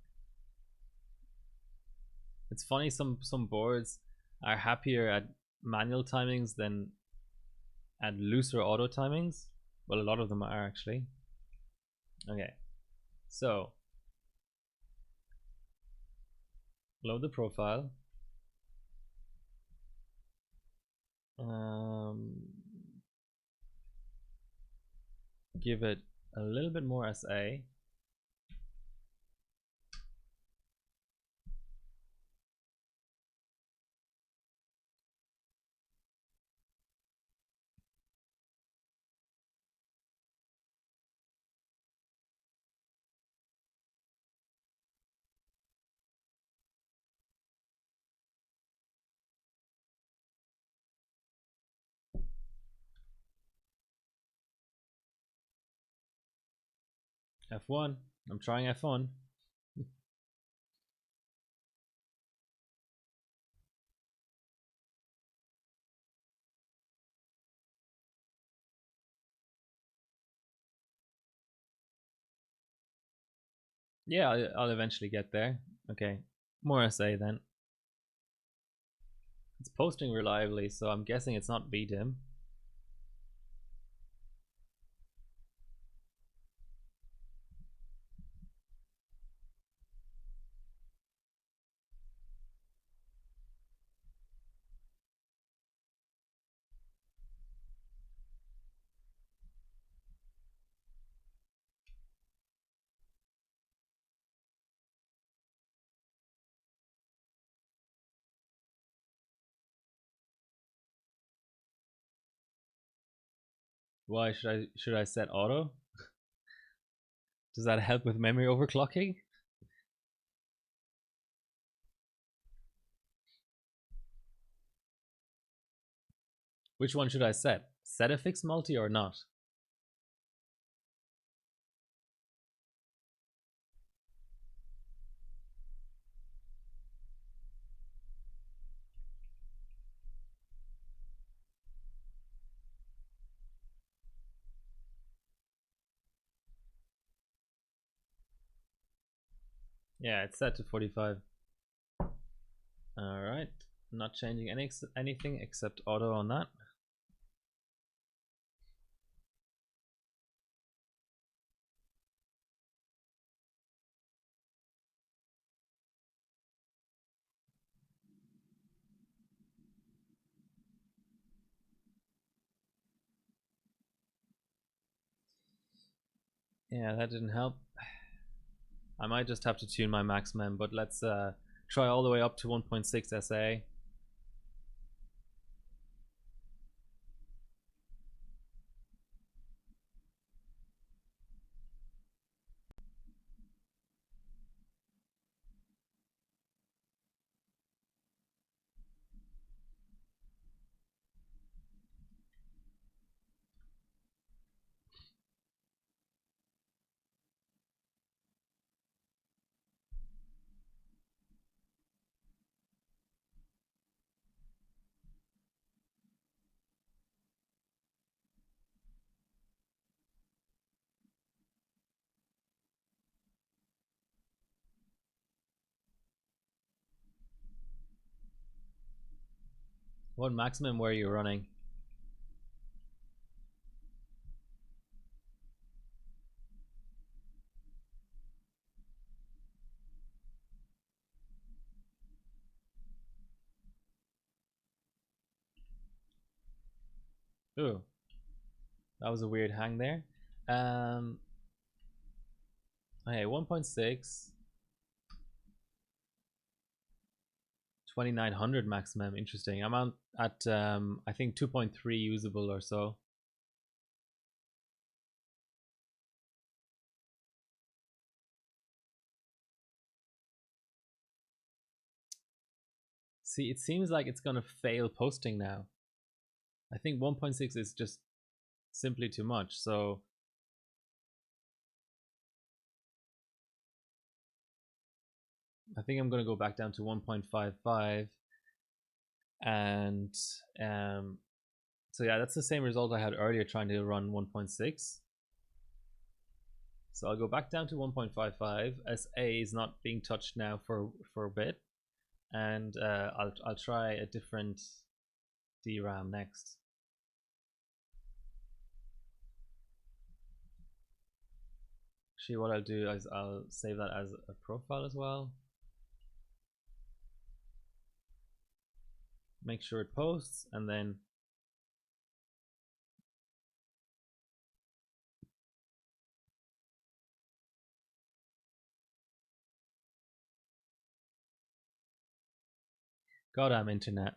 It's funny, some boards are happier at manual timings than at looser auto timings. Well, a lot of them are actually. Okay, so load the profile. Give it a little bit more SA. F1. I'm trying F1. Yeah, I'll eventually get there. Okay, more SA then. It's posting reliably, so I'm guessing it's not BDIM. Why should I set auto? Does that help with memory overclocking? Which one should I set? Set a fixed multi or not? Yeah, it's set to 45. Alright, not changing anything except auto on that. Yeah, that didn't help. I might just have to tune my max mem, but let's try all the way up to 1.6 SA. What maximum were you running? Ooh, that was a weird hang there. Okay, 1.6, 2900 maximum. Interesting. I'm at I think 2.3 usable or so. See, it seems like it's gonna fail posting now. I think 1.6 is just simply too much. So I think I'm gonna go back down to 1.55, and so yeah, that's the same result I had earlier trying to run 1.6. So I'll go back down to 1.55 as A is not being touched now for a bit, and I'll try a different DRAM next. Actually, what I'll do is I'll save that as a profile as well. Make sure it posts, and then goddamn internet.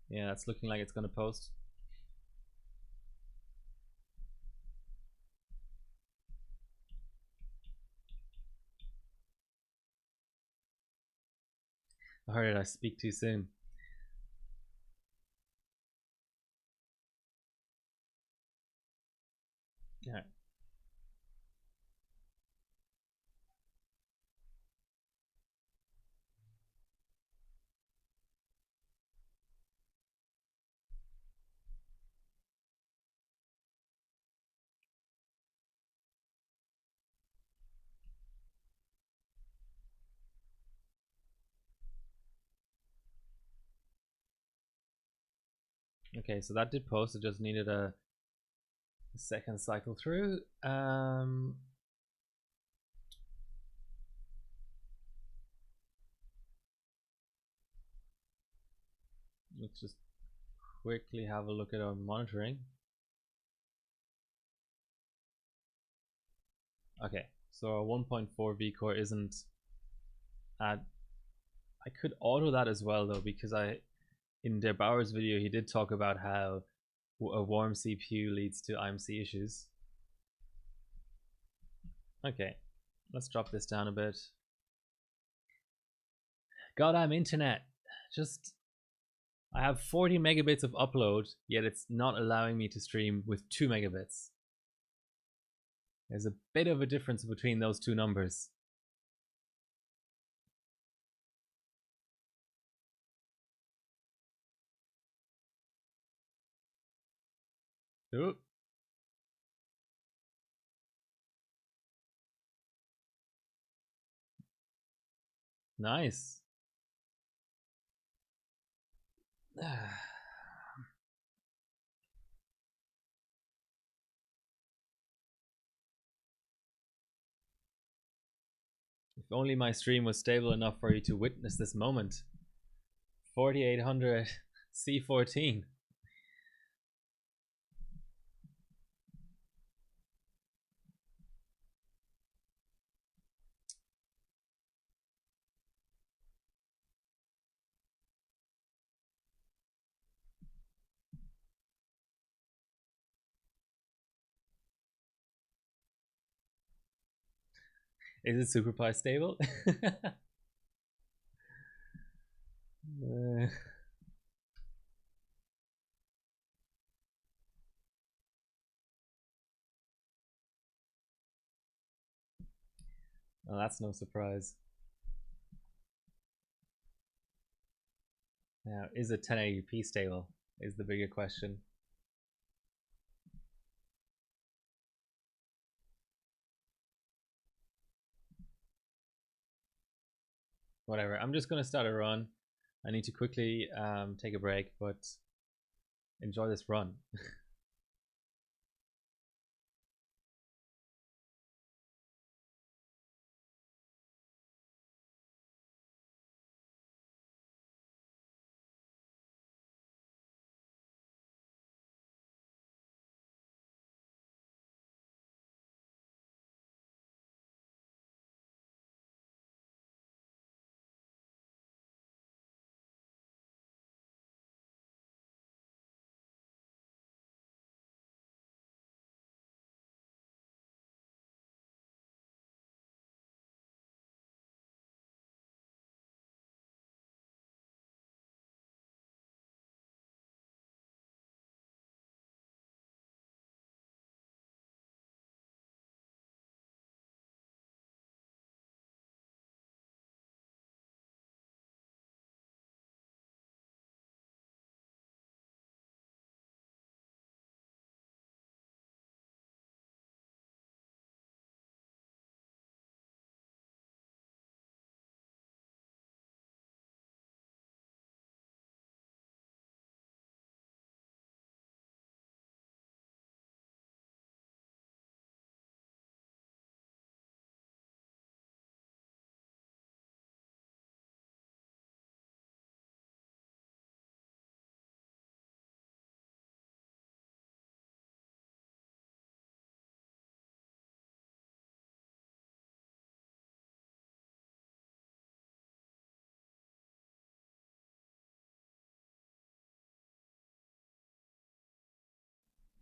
Yeah, it's looking like it's gonna post. Or did I speak too soon? Yeah. Okay, so that did post. It just needed a second cycle through. Let's just quickly have a look at our monitoring. Okay, so our 1.4 V core isn't at. I could auto that as well though, because in Der Bauer's video he did talk about how a warm CPU leads to IMC issues. Okay, let's drop this down a bit. Goddamn internet, just I have 40 megabits of upload, yet it's not allowing me to stream with 2 megabits. There's a bit of a difference between those two numbers. Ooh. Nice. If only my stream was stable enough for you to witness this moment. 4800 C14. Is it super pi stable? Well, that's no surprise. Now, is it 1080p stable? Is the bigger question. Whatever, I'm just gonna start a run. I need to quickly take a break, but enjoy this run.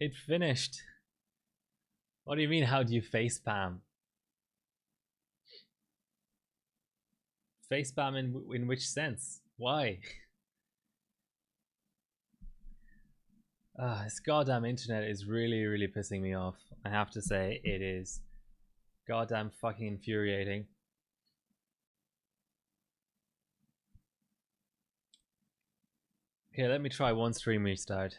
It finished. What do you mean, how do you facepalm? Facepalm in which sense? Why? This goddamn internet is really, really pissing me off. I have to say, it is goddamn fucking infuriating. Okay, let me try one stream restart.